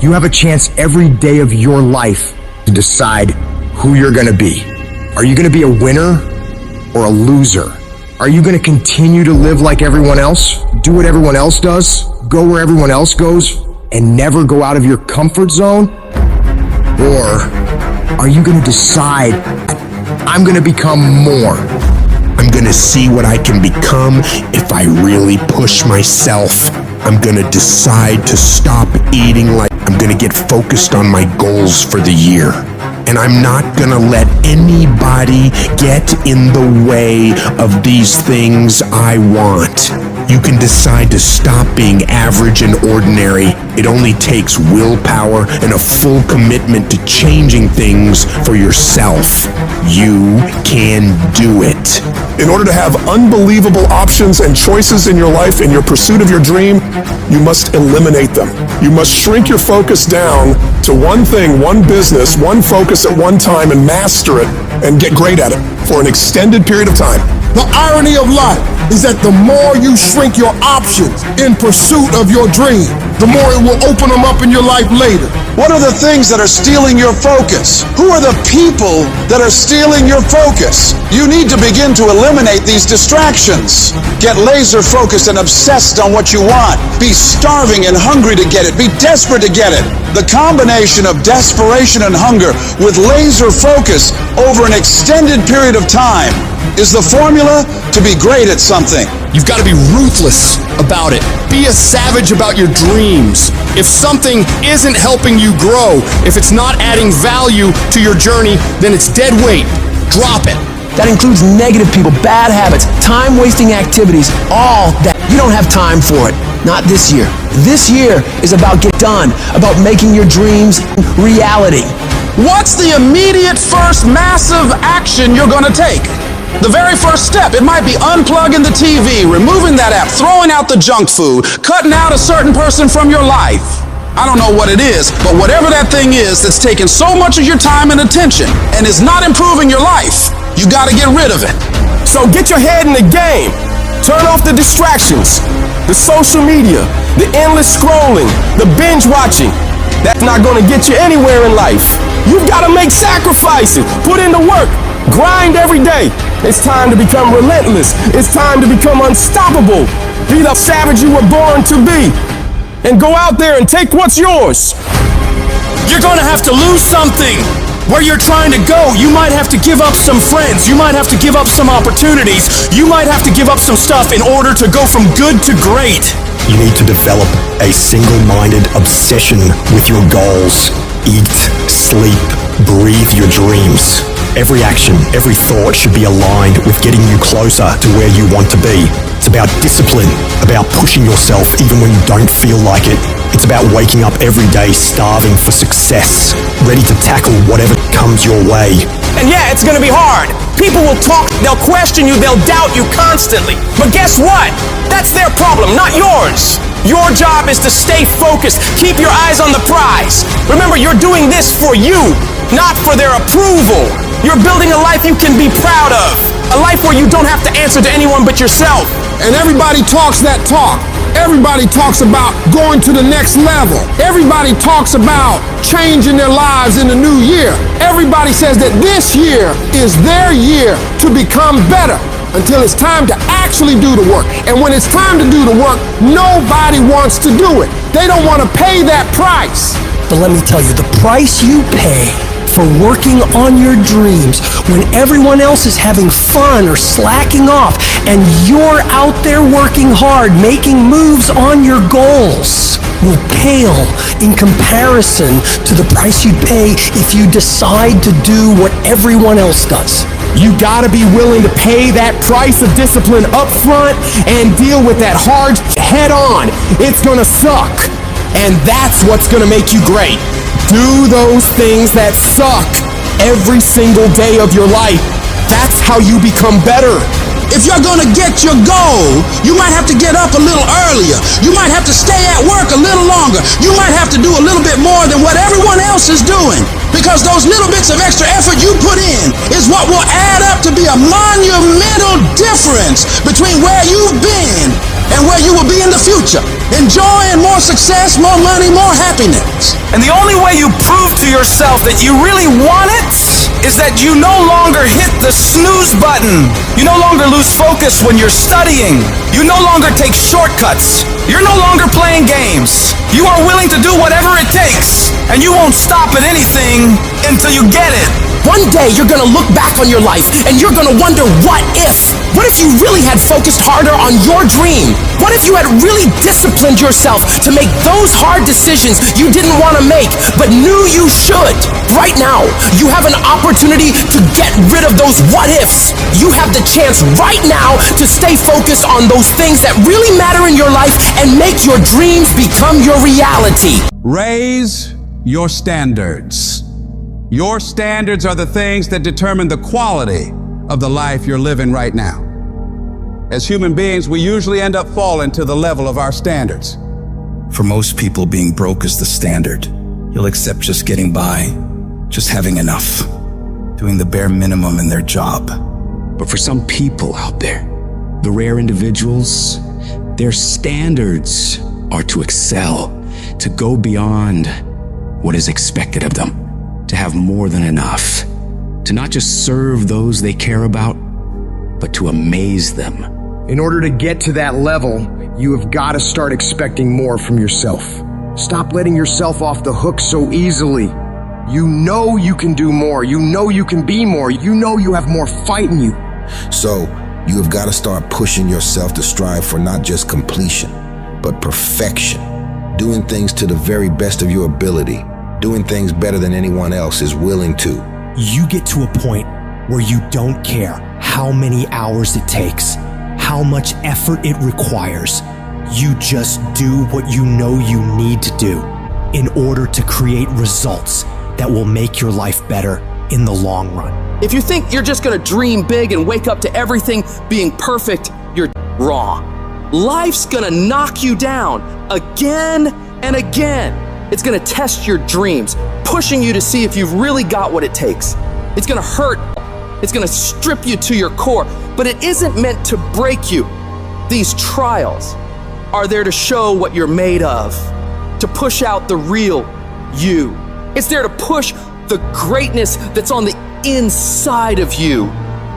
You have a chance every day of your life to decide who you're gonna be. Are you gonna be a winner or a loser? Are you gonna continue to live like everyone else? Do what everyone else does? Go where everyone else goes? And never go out of your comfort zone? Or are you gonna decide, I'm gonna become more? I'm gonna see what I can become if I really push myself. I'm gonna decide to stop eating like I'm gonna get focused on my goals for the year. And I'm not gonna let anybody get in the way of these things I want. You can decide to stop being average and ordinary. It only takes willpower and a full commitment to changing things for yourself. You can do it. In order to have unbelievable options and choices in your life, in your pursuit of your dream, you must eliminate them. You must shrink your focus down to one thing, one business, one focus at one time, and master it and get great at it for an extended period of time. The irony of life is that the more you shrink your options in pursuit of your dream, the more it will open them up in your life later. What are the things that are stealing your focus? Who are the people that are stealing your focus? You need to begin to eliminate these distractions. Get laser focused and obsessed on what you want. Be starving and hungry to get it. Be desperate to get it. The combination of desperation and hunger with laser focus over an extended period of time is the formula to be great at something. You've got to be ruthless about it. Be a savage about your dreams. If something isn't helping you grow, if it's not adding value to your journey, then it's dead weight. Drop it. That includes negative people, bad habits, time-wasting activities, all that. You don't have time for it. Not this year. This year is about get done, about making your dreams reality. What's the immediate first massive action you're going to take? The very first step, it might be unplugging the TV, removing that app, throwing out the junk food, cutting out a certain person from your life. I don't know what it is, but whatever that thing is that's taking so much of your time and attention and is not improving your life, you got to get rid of it. So get your head in the game. Turn off the distractions, the social media, the endless scrolling, the binge watching. That's not going to get you anywhere in life. You've got to make sacrifices, put in the work, grind every day. It's time to become relentless. It's time to become unstoppable. Be the savage you were born to be. And go out there and take what's yours. You're going to have to lose something. Where you're trying to go, you might have to give up some friends. You might have to give up some opportunities. You might have to give up some stuff in order to go from good to great. You need to develop a single-minded obsession with your goals. Eat, sleep, breathe your dreams. Every action, every thought should be aligned with getting you closer to where you want to be. It's about discipline, about pushing yourself even when you don't feel like it. It's about waking up every day starving for success, ready to tackle whatever comes your way. And yeah, it's gonna be hard. People will talk, they'll question you, they'll doubt you constantly. But guess what? That's their problem, not yours. Your job is to stay focused, keep your eyes on the prize. Remember, you're doing this for you, not for their approval. You're building a life you can be proud of. A life where you don't have to answer to anyone but yourself. And everybody talks that talk. Everybody talks about going to the next level. Everybody talks about changing their lives in the new year. Everybody says that this year is their year to become better until it's time to actually do the work. And when it's time to do the work, nobody wants to do it. They don't want to pay that price. But let me tell you, the price you pay for working on your dreams when everyone else is having fun or slacking off and you're out there working hard, making moves on your goals, will pale in comparison to the price you'd pay if you decide to do what everyone else does. You gotta be willing to pay that price of discipline up front and deal with that hard head on. It's gonna suck. And that's what's gonna make you great. Do those things that suck every single day of your life. That's how you become better. If you're gonna get your goal, you might have to get up a little earlier. You might have to stay at work a little longer. You might have to do a little bit more than what everyone else is doing. Because those little bits of extra effort you put in is what will add up to be a monumental difference between where you've been and where you will be in the future. Enjoying more success, more money, more happiness. And the only way you prove to yourself that you really want it is that you no longer hit the snooze button. You no longer lose focus when you're studying. You no longer take shortcuts. You're no longer playing games. You are willing to do whatever it takes, and you won't stop at anything until you get it. One day you're gonna look back on your life and you're gonna wonder, what if? What if you really had focused harder on your dream? What if you had really disciplined yourself to make those hard decisions you didn't want to make but knew you should? Right now, you have an opportunity to get rid of those what ifs. You have the chance right now to stay focused on those things that really matter in your life and make your dreams become your reality. Raise your standards. Your standards are the things that determine the quality of the life you're living right now. As human beings, we usually end up falling to the level of our standards. For most people, being broke is the standard. You'll accept just getting by, just having enough, doing the bare minimum in their job. But for some people out there, the rare individuals, their standards are to excel, to go beyond what is expected of them, to have more than enough, to not just serve those they care about, but to amaze them. In order to get to that level, you have got to start expecting more from yourself. Stop letting yourself off the hook so easily. You know you can do more. You know you can be more. You know you have more fight in you. So, you have got to start pushing yourself to strive for not just completion, but perfection. Doing things to the very best of your ability. Doing things better than anyone else is willing to. You get to a point where you don't care how many hours it takes, how much effort it requires. You just do what you know you need to do in order to create results that will make your life better in the long run. If you think you're just gonna dream big and wake up to everything being perfect, you're wrong. Life's gonna knock you down again and again. It's gonna test your dreams, pushing you to see if you've really got what it takes. It's gonna hurt. It's gonna strip you to your core, but it isn't meant to break you. These trials are there to show what you're made of, to push out the real you. It's there to push the greatness that's on the inside of you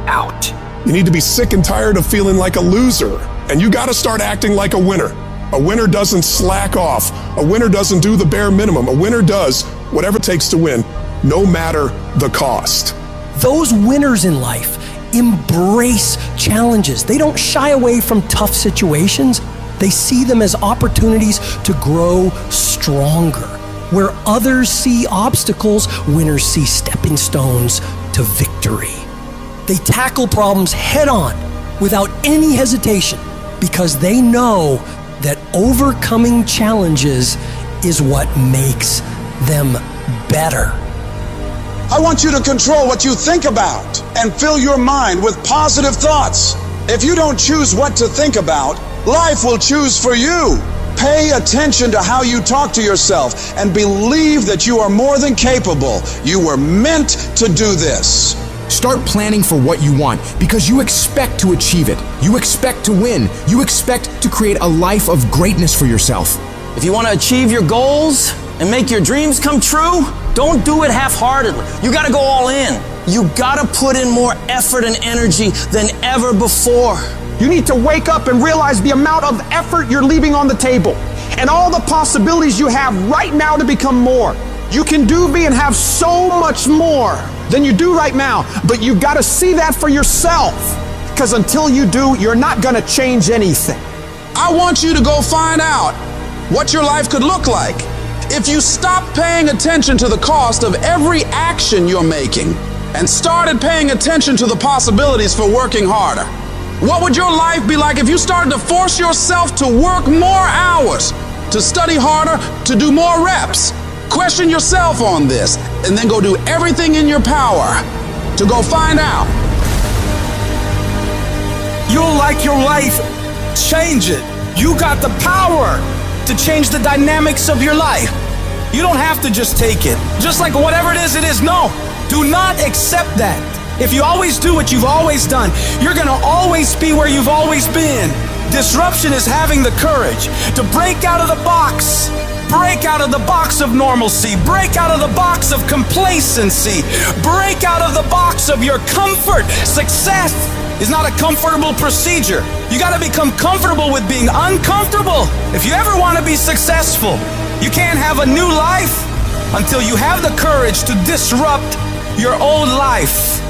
out. You need to be sick and tired of feeling like a loser, and you gotta start acting like a winner. A winner doesn't slack off. A winner doesn't do the bare minimum. A winner does whatever it takes to win, no matter the cost. Those winners in life embrace challenges. They don't shy away from tough situations. They see them as opportunities to grow stronger. Where others see obstacles, winners see stepping stones to victory. They tackle problems head on without any hesitation because they know that overcoming challenges is what makes them better. I want you to control what you think about and fill your mind with positive thoughts. If you don't choose what to think about, life will choose for you. Pay attention to how you talk to yourself and believe that you are more than capable. You were meant to do this. Start planning for what you want because you expect to achieve it. You expect to win. You expect to create a life of greatness for yourself. If you want to achieve your goals and make your dreams come true, don't do it half-heartedly. You got to go all in. You got to put in more effort and energy than ever before. You need to wake up and realize the amount of effort you're leaving on the table and all the possibilities you have right now to become more. You can do, be, and have so much more than you do right now, but you got to see that for yourself, because until you do, you're not going to change anything. I want you to go find out what your life could look like if you stopped paying attention to the cost of every action you're making and started paying attention to the possibilities for working harder. What would your life be like if you started to force yourself to work more hours, to study harder, to do more reps? Question yourself on this, and then go do everything in your power to go find out. You'll like your life, change it. You got the power to change the dynamics of your life. You don't have to just take it. Just like whatever it is. No, do not accept that. If you always do what you've always done, you're gonna always be where you've always been. Disruption is having the courage to break out of the box. Break out of the box of normalcy. Break out of the box of complacency. Break out of the box of your comfort. Success is not a comfortable procedure. You got to become comfortable with being uncomfortable. If you ever want to be successful, you can't have a new life until you have the courage to disrupt your old life.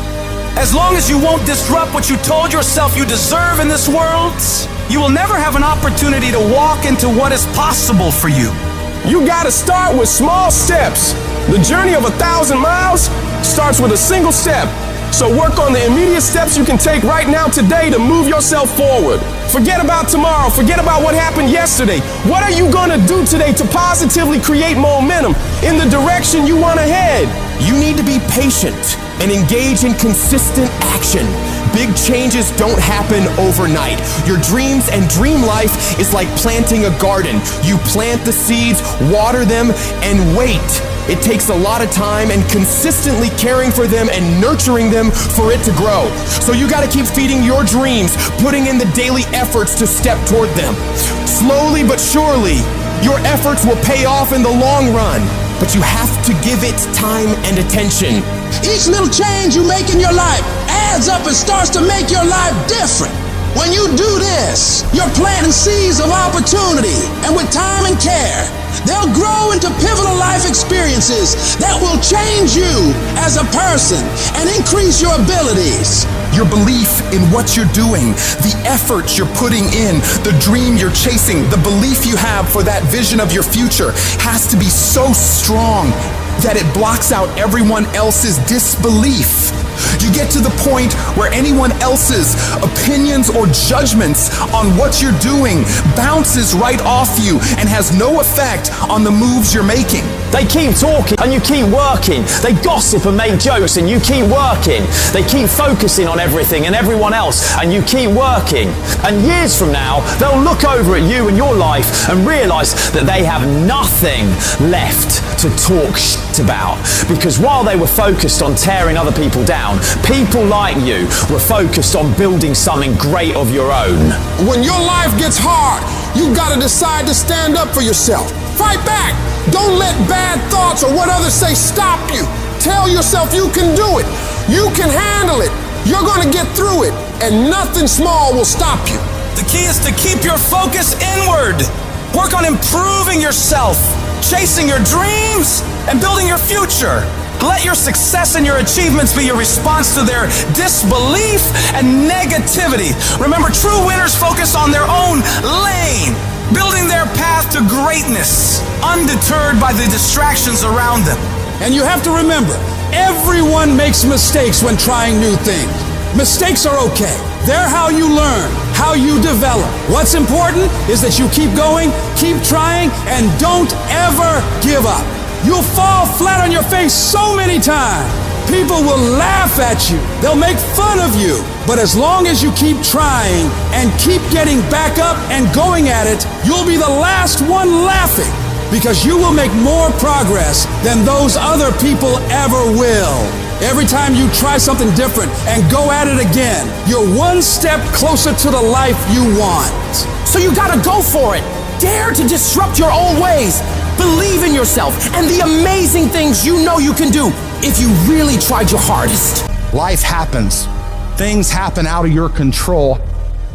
As long as you won't disrupt what you told yourself you deserve in this world, you will never have an opportunity to walk into what is possible for you. You gotta start with small steps. The journey of 1,000 miles starts with a single step. So work on the immediate steps you can take right now today to move yourself forward. Forget about tomorrow. Forget about what happened yesterday. What are you gonna do today to positively create momentum in the direction you wanna head? You need to be patient and engage in consistent action. Big changes don't happen overnight. Your dreams and dream life is like planting a garden. You plant the seeds, water them, and wait. It takes a lot of time and consistently caring for them and nurturing them for it to grow. So you gotta keep feeding your dreams, putting in the daily efforts to step toward them. Slowly but surely, your efforts will pay off in the long run. But you have to give it time and attention. Each little change you make in your life adds up and starts to make your life different. When you do this, you're planting seeds of opportunity, and with time and care, they'll grow into pivotal life experiences that will change you as a person and increase your abilities. Your belief in what you're doing, the effort you're putting in, the dream you're chasing, the belief you have for that vision of your future has to be so strong that it blocks out everyone else's disbelief. You get to the point where anyone else's opinions or judgments on what you're doing bounces right off you and has no effect on the moves you're making. They keep talking and you keep working. They gossip and make jokes and you keep working. They keep focusing on everything and everyone else and you keep working. And years from now, they'll look over at you and your life and realize that they have nothing left to talk shit about. Because while they were focused on tearing other people down, people like you were focused on building something great of your own. When your life gets hard, you gotta decide to stand up for yourself. Fight back. Don't let bad thoughts or what others say stop you. Tell yourself you can do it. You can handle it. You're gonna get through it, and nothing small will stop you. The key is to keep your focus inward. Work on improving yourself, chasing your dreams, and building your future. Let your success and your achievements be your response to their disbelief and negativity. Remember, true winners focus on their own lane, building their path to greatness, undeterred by the distractions around them. And you have to remember, everyone makes mistakes when trying new things. Mistakes are okay. They're how you learn, how you develop. What's important is that you keep going, keep trying, and don't ever give up. You'll fall flat on your face so many times. People will laugh at you. They'll make fun of you. But as long as you keep trying and keep getting back up and going at it, you'll be the last one laughing, because you will make more progress than those other people ever will. Every time you try something different and go at it again, you're one step closer to the life you want. So you gotta go for it. Dare to disrupt your old ways. Believe in yourself and the amazing things you know you can do if you really tried your hardest. Life happens. Things happen out of your control.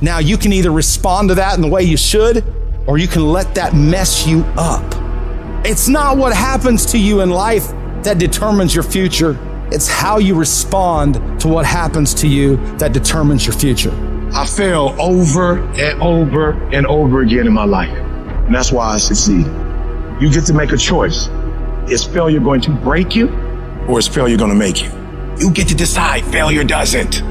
Now you can either respond to that in the way you should, or you can let that mess you up. It's not what happens to you in life that determines your future. It's how you respond to what happens to you that determines your future. I fail over and over and over again in my life. And that's why I succeed. You get to make a choice. Is failure going to break you, or is failure going to make you? You get to decide. Failure doesn't.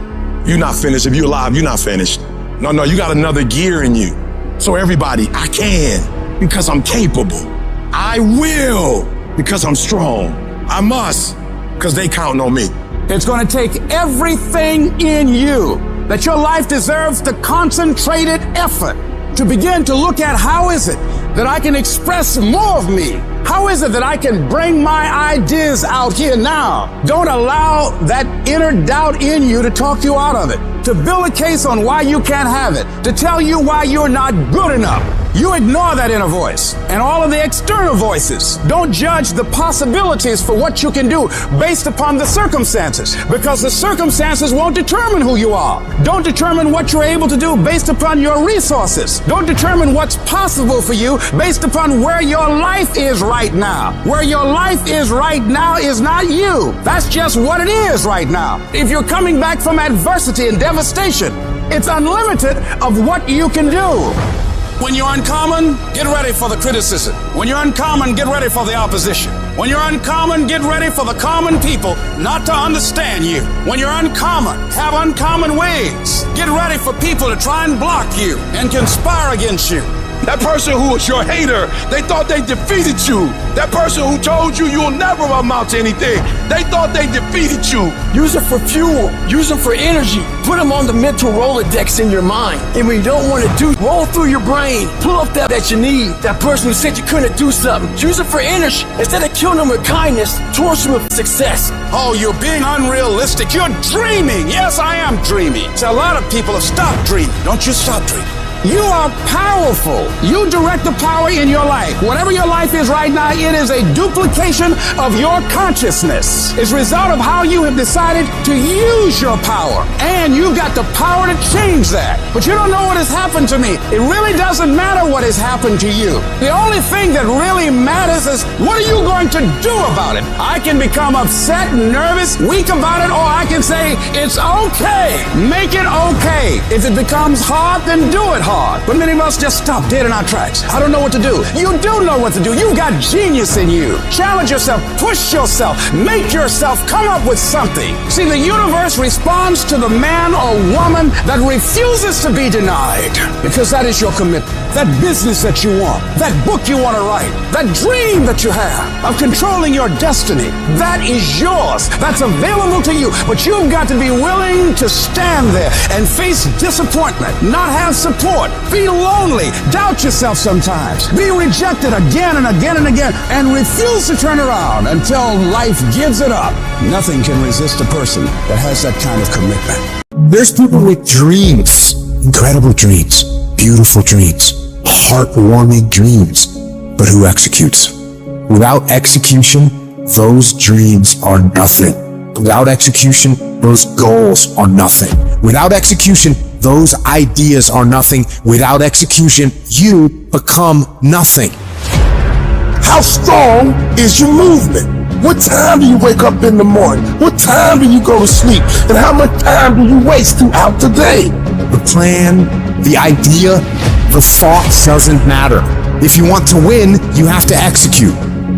You're not finished. If you're alive, you're not finished. No, you got another gear in you. So everybody, I can because I'm capable. I will because I'm strong. I must because they counting on me. It's going to take everything in you that your life deserves the concentrated effort to begin to look at how is it that I can express more of me? How is it that I can bring my ideas out here now? Don't allow that inner doubt in you to talk you out of it, to build a case on why you can't have it, to tell you why you're not good enough. You ignore that inner voice and all of the external voices. Don't judge the possibilities for what you can do based upon the circumstances, because the circumstances won't determine who you are. Don't determine what you're able to do based upon your resources. Don't determine what's possible for you based upon where your life is right now. Where your life is right now is not you. That's just what it is right now. If you're coming back from adversity and devastation, it's unlimited of what you can do. When you're uncommon, get ready for the criticism. When you're uncommon, get ready for the opposition. When you're uncommon, get ready for the common people not to understand you. When you're uncommon, have uncommon ways. Get ready for people to try and block you and conspire against you. That person who was your hater, they thought they defeated you. That person who told you you'll never amount to anything, they thought they defeated you. Use it for fuel. Use them for energy. Put them on the mental Rolodex in your mind. And when you don't want to do, roll through your brain. Pull up that you need. That person who said you couldn't do something. Use it for energy. Instead of killing them with kindness, torch them with success. Oh, you're being unrealistic. You're dreaming. Yes, I am dreaming. So a lot of people have stopped dreaming. Don't you stop dreaming. You are powerful. You direct the power in your life. Whatever your life is right now, it is a duplication of your consciousness. It's a result of how you have decided to use your power. And you've got the power to change that. But you don't know what has happened to me. It really doesn't matter what has happened to you. The only thing that really matters is what are you going to do about it? I can become upset, nervous, weak about it, or I can say, it's okay. Make it okay. If it becomes hard, then do it hard. But many of us just stop dead in our tracks. I don't know what to do. You do know what to do. You've got genius in you. Challenge yourself, push yourself, make yourself come up with something. See, the universe responds to the man or woman that refuses to be denied, because that is your commitment. That business that you want, that book you want to write, that dream that you have of controlling your destiny, that is yours. That's available to you. But you've got to be willing to stand there and face disappointment, not have support, be lonely, doubt yourself sometimes, be rejected again and again and again, and refuse to turn around until life gives it up. Nothing can resist a person that has that kind of commitment. There's people with dreams, incredible dreams, beautiful dreams, heartwarming dreams, but who executes? Without execution, those dreams are nothing. Without execution, those goals are nothing. Without execution, those ideas are nothing. Without execution, you become nothing. How strong is your movement? What time do you wake up in the morning? What time do you go to sleep? And how much time do you waste throughout the day? The plan, the idea, the thought doesn't matter. If you want to win, you have to execute.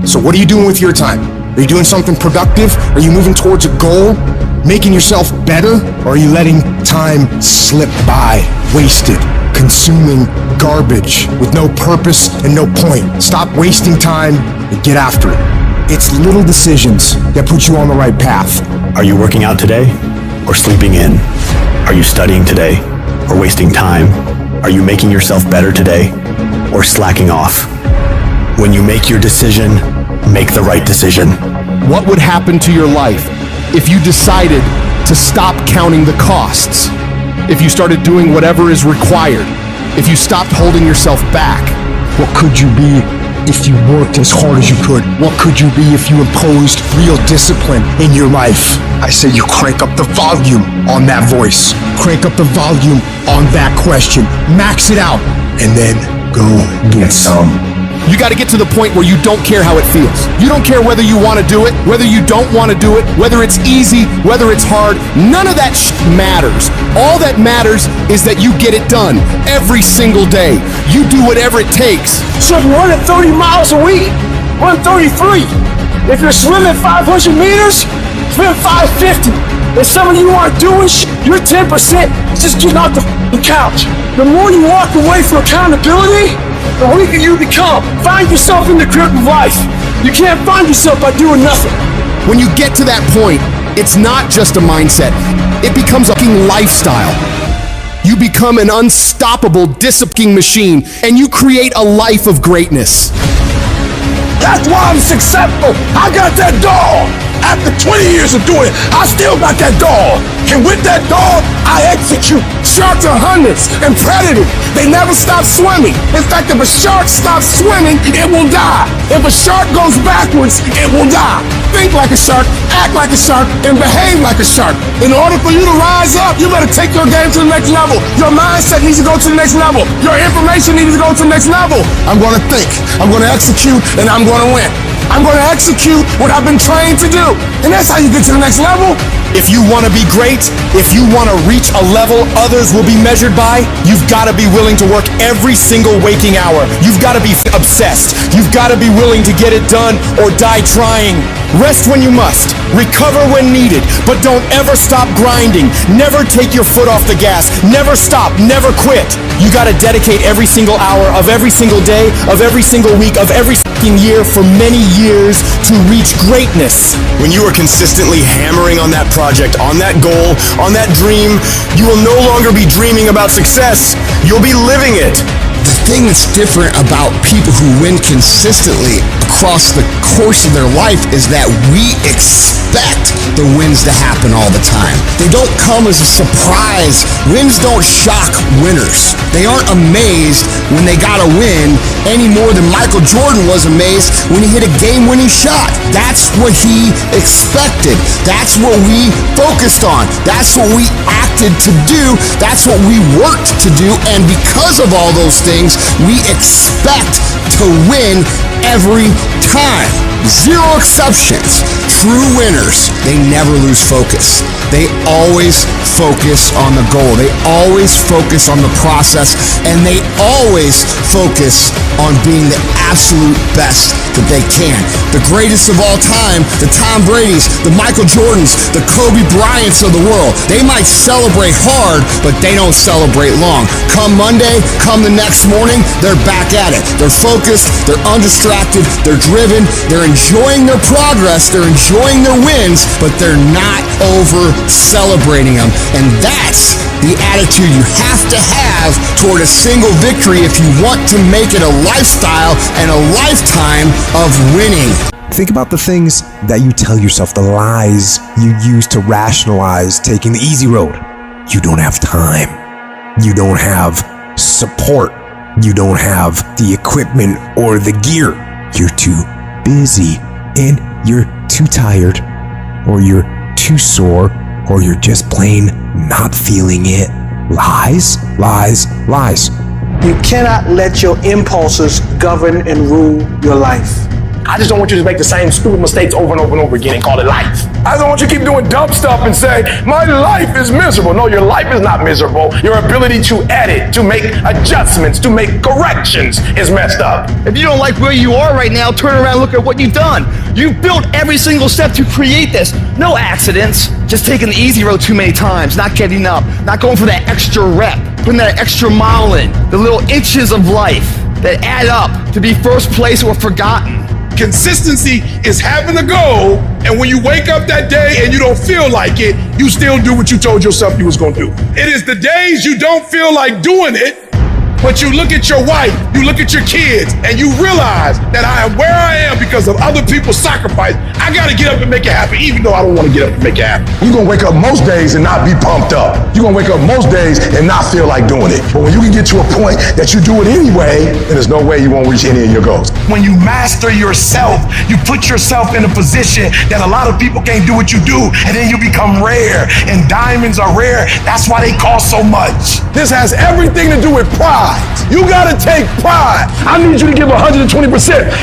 So what are you doing with your time? Are you doing something productive? Are you moving towards a goal? Making yourself better? Or are you letting time slip by, wasted, consuming garbage with no purpose and no point? Stop wasting time and get after it. It's little decisions that put you on the right path. Are you working out today or sleeping in? Are you studying today or wasting time? Are you making yourself better today or slacking off? When you make your decision, make the right decision. What would happen to your life if you decided to stop counting the costs? If you started doing whatever is required? If you stopped holding yourself back? What could you be if you worked as hard as you could? What could you be if you imposed real discipline in your life? I say you crank up the volume on that voice. Crank up the volume on that question. Max it out. And then go get some. You got to get to the point where you don't care how it feels. You don't care whether you want to do it, whether you don't want to do it, whether it's easy, whether it's hard. None of that matters. All that matters is that you get it done every single day. You do whatever it takes. So if you're running 30 miles a week, run 33. If you're swimming 500 meters, swim 550. If some of you aren't doing you're 10% just getting off the couch. The more you walk away from accountability, the weaker you become. Find yourself in the grip of life. You can't find yourself by doing nothing. When you get to that point, it's not just a mindset. It becomes a fucking lifestyle. You become an unstoppable disciplining machine, and you create a life of greatness. That's why I'm successful. I got that dog. After 20 years of doing it, I still got that dog. And with that dog, I execute. Sharks are hunters and predators. They never stop swimming. In fact, if a shark stops swimming, it will die. If a shark goes backwards, it will die. Think like a shark, act like a shark, and behave like a shark. In order for you to rise up, you better take your game to the next level. Your mindset needs to go to the next level. Your information needs to go to the next level. I'm going to think, I'm going to execute, and I'm going to win. I'm going to execute what I've been trained to do. And that's how you get to the next level. If you want to be great, if you want to reach a level others will be measured by, you've got to be willing to work every single waking hour. You've got to be obsessed. You've got to be willing to get it done or die trying. Rest when you must. Recover when needed. But don't ever stop grinding. Never take your foot off the gas. Never stop. Never quit. You got to dedicate every single hour of every single day, of every single week, of every year for many years to reach greatness. When you are consistently hammering on that project, on that goal, on that dream, you will no longer be dreaming about success. You'll be living it. The thing that's different about people who win consistently across the course of their life is that we expect the wins to happen all the time. They don't come as a surprise. Wins don't shock winners. They aren't amazed when they got a win any more than Michael Jordan was amazed when he hit a game-winning shot. That's what he expected. That's what we focused on. That's what we acted to do. That's what we worked to do. And because of all those things, we expect to win every time. Zero exceptions. True winners, they never lose focus. They always focus on the goal. They always focus on the process, and they always focus on being the absolute best that they can. The greatest of all time, the Tom Brady's, the Michael Jordans, the Kobe Bryants of the world. They might celebrate hard, but they don't celebrate long. Come Monday, come the next morning, they're back at it. They're focused, they're undistracted, they're driven, they're enjoying their progress, they're enjoying their wins, but they're not over celebrating them. And that's the attitude you have to have toward a single victory if you want to make it a lifestyle and a lifetime of winning. Think about the things that you tell yourself, the lies you use to rationalize taking the easy road. You don't have time. You don't have support. You don't have the equipment or the gear. You're too busy, and you're too tired, or you're too sore, or you're just plain not feeling it. Lies, lies, lies. You cannot let your impulses govern and rule your life. I just don't want you to make the same stupid mistakes over and over and over again and call it life. I don't want you to keep doing dumb stuff and say, my life is miserable. No, your life is not miserable. Your ability to edit, to make adjustments, to make corrections is messed up. If you don't like where you are right now, turn around and look at what you've done. You've built every single step to create this. No accidents, just taking the easy road too many times, not getting up, not going for that extra rep, putting that extra mile in, the little inches of life that add up to be first place or forgotten. Consistency is having a goal, and when you wake up that day and you don't feel like it, you still do what you told yourself you was gonna do. It is the days you don't feel like doing it, but you look at your wife, you look at your kids, and you realize that I am where I am because of other people's sacrifice. I gotta get up and make it happen, even though I don't wanna get up and make it happen. You're gonna wake up most days and not be pumped up. You're gonna wake up most days and not feel like doing it. But when you can get to a point that you do it anyway, then there's no way you won't reach any of your goals. When you master yourself, you put yourself in a position that a lot of people can't do what you do, and then you become rare. And diamonds are rare. That's why they cost so much. This has everything to do with pride. You gotta take pride. I need you to give 120%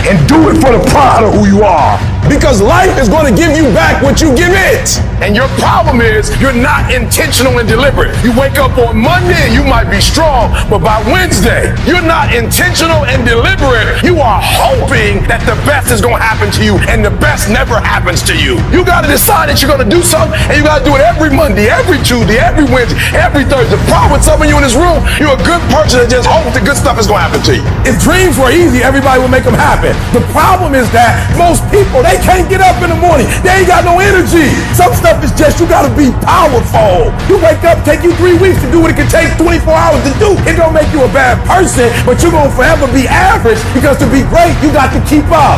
and do it for the pride of who you are. Because life is gonna give you back what you give it. And your problem is you're not intentional and deliberate. You wake up on Monday and you might be strong, but by Wednesday, you're not intentional and deliberate. You are hoping that the best is gonna happen to you, and the best never happens to you. You gotta decide that you're gonna do something, and you gotta do it every Monday, every Tuesday, every Wednesday, every Thursday. The problem with some of you in this room, you're a good person that just there's hope that good stuff is going to happen to you. If dreams were easy, everybody would make them happen. The problem is that most people, they can't get up in the morning. They ain't got no energy. Some stuff is just, you gotta be powerful. You wake up, take you 3 weeks to do what it can take 24 hours to do. It don't make you a bad person, but you're gonna forever be average, because to be great, you got to keep up.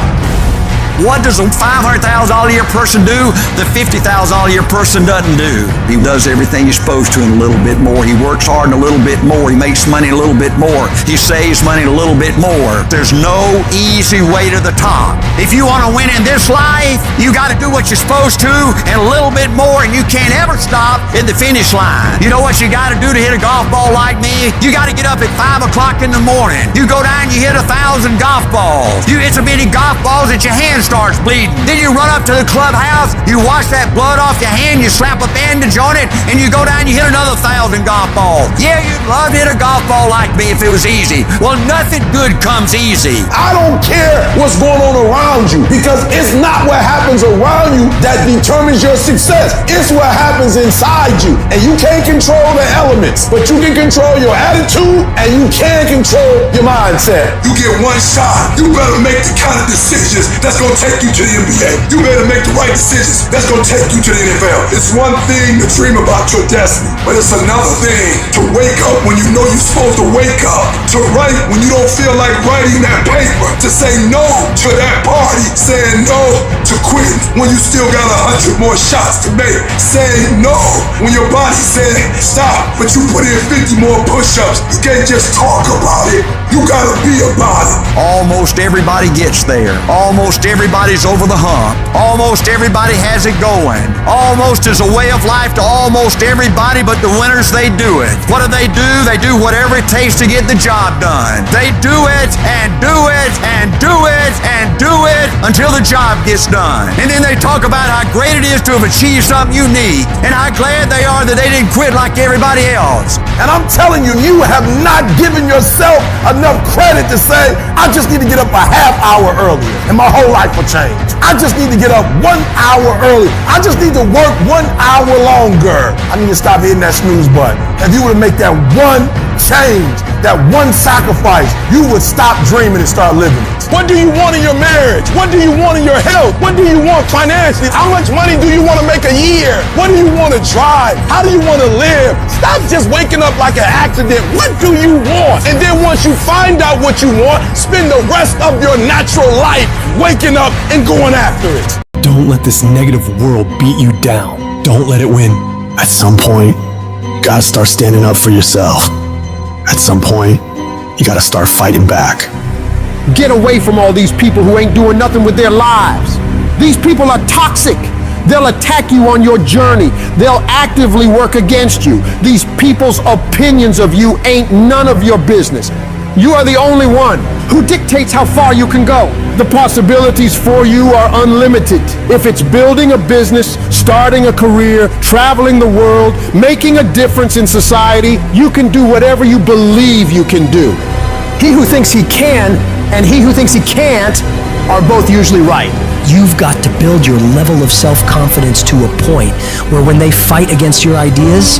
What does a $500,000 a year person do that $50,000 a year person doesn't do? He does everything he's supposed to and a little bit more. He works hard and a little bit more. He makes money a little bit more. He saves money a little bit more. There's no easy way to the top. If you want to win in this life, you got to do what you're supposed to and a little bit more, and you can't ever stop at the finish line. You know what you got to do to hit a golf ball like me? You got to get up at 5 o'clock in the morning. You go down and you hit 1,000 golf balls. It's so many golf balls that your hand starts bleeding. Then you run up to the clubhouse, you wash that blood off your hand, you slap a bandage on it, and you go down and you hit another 1,000 golf balls. Yeah, you'd love to hit a golf ball like me if it was easy. Well, nothing good comes easy. I don't care what's going on around you, because it's not what happens around you that determines your success. It's what happens inside you. And you can't control the elements, but you can control your attitude and you can control your mindset. You get one shot. You better make the kind of decisions that's going to take you to the NBA. You better make the right decisions that's going to take you to the NFL. It's one thing to dream about your destiny, but it's another thing to wake up when you know you're supposed to wake up, to write when you don't feel like writing that paper, to say no to that party, saying no to quitting when you still got 100 more shots to make, saying no when your body said stop, but you put in 50 more push-ups. You can't just talk about it. You gotta be about it. Almost everybody gets there. Almost everybody's over the hump. Almost everybody has it going. Almost is a way of life to almost everybody, but the winners, they do it. What do? They do whatever it takes to get the job done. They do it and do it and do it and do it until the job gets done. And then they talk about how great it is to have achieved something unique and how glad they are that they didn't quit like everybody else. And I'm telling you, you have not given yourself enough credit to say, I just need to get up a half hour earlier and my whole life will change. I just need to get up 1 hour early. I just need to work 1 hour longer. I need to stop hitting that snooze button. If you were to make that one change, that one sacrifice, you would stop dreaming and start living it. What do you want in your marriage? What do you want in your health? What do you want financially? How much money do you want to make a year? What do you want to drive? How do you want to live? Stop just waking up like an accident. What do you want? And then once you find out what you want, spend the rest of your natural life waking up and going after it. Don't let this negative world beat you down. Don't let it win. At some point, you gotta start standing up for yourself. At some point, you gotta start fighting back. Get away from all these people who ain't doing nothing with their lives. These people are toxic. They'll attack you on your journey. They'll actively work against you. These people's opinions of you ain't none of your business. You are the only one who dictates how far you can go. The possibilities for you are unlimited. If it's building a business, starting a career, traveling the world, making a difference in society, you can do whatever you believe you can do. He who thinks he can and he who thinks he can't are both usually right. You've got to build your level of self-confidence to a point where when they fight against your ideas,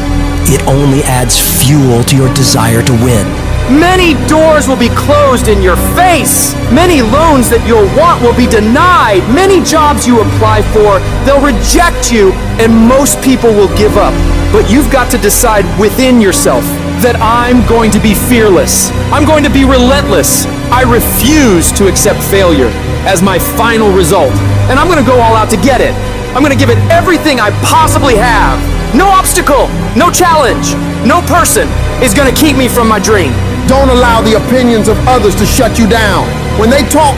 it only adds fuel to your desire to win. Many doors will be closed in your face. Many loans that you'll want will be denied. Many jobs you apply for, they'll reject you, and most people will give up. But you've got to decide within yourself that I'm going to be fearless. I'm going to be relentless. I refuse to accept failure as my final result. And I'm going to go all out to get it. I'm going to give it everything I possibly have. No obstacle, no challenge, no person is going to keep me from my dream. Don't allow the opinions of others to shut you down. When they talk,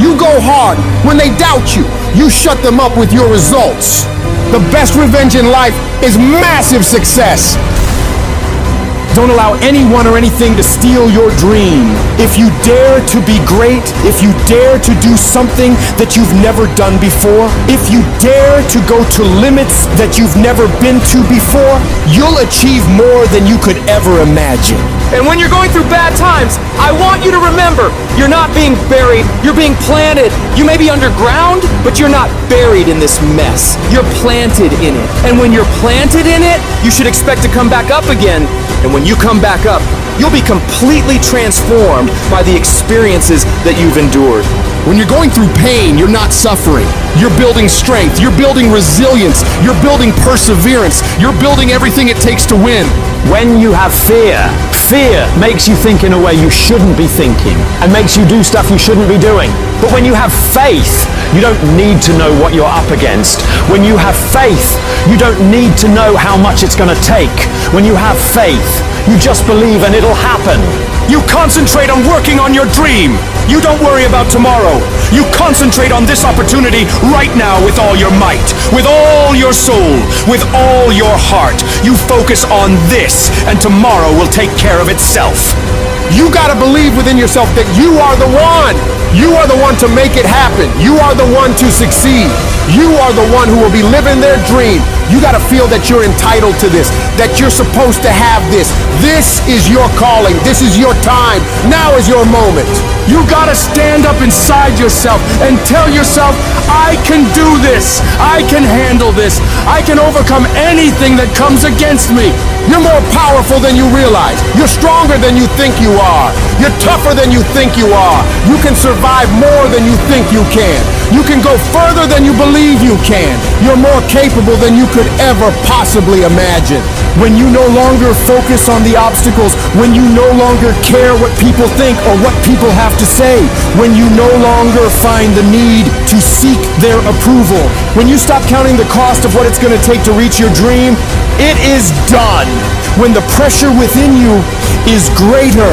you go hard. When they doubt you, you shut them up with your results. The best revenge in life is massive success. Don't allow anyone or anything to steal your dream. If you dare to be great, if you dare to do something that you've never done before, if you dare to go to limits that you've never been to before, you'll achieve more than you could ever imagine. And when you're going through bad times, I want you to remember, you're not being buried, you're being planted. You may be underground, but you're not buried in this mess. You're planted in it. And when you're planted in it, you should expect to come back up again. And when you come back up, you'll be completely transformed by the experiences that you've endured. When you're going through pain, you're not suffering. You're building strength. You're building resilience. You're building perseverance. You're building everything it takes to win. When you have fear, fear makes you think in a way you shouldn't be thinking and makes you do stuff you shouldn't be doing. But when you have faith, you don't need to know what you're up against. When you have faith, you don't need to know how much it's going to take. When you have faith, you just believe and it'll happen. You concentrate on working on your dream. You don't worry about tomorrow. You concentrate on this opportunity right now with all your might, with all your soul, with all your heart. You focus on this, and tomorrow will take care of itself. You gotta believe within yourself that you are the one. You are the one to make it happen. You are the one to succeed. You are the one who will be living their dream. You gotta feel that you're entitled to this, that you're supposed to have this. This is your calling. This is your time. Now is your moment. You gotta stand up inside yourself and tell yourself, I can do this. I can handle this. I can overcome anything that comes against me. You're more powerful than you realize. You're stronger than you think you are. You're tougher than you think you are. You can survive more than you think you can. You can go further than you believe you can. You're more capable than you could ever possibly imagine. When you no longer focus on the obstacles, when you no longer care what people think or what people have to say, when you no longer find the need to seek their approval, when you stop counting the cost of what it's going to take to reach your dream, it is done. When the pressure within you is greater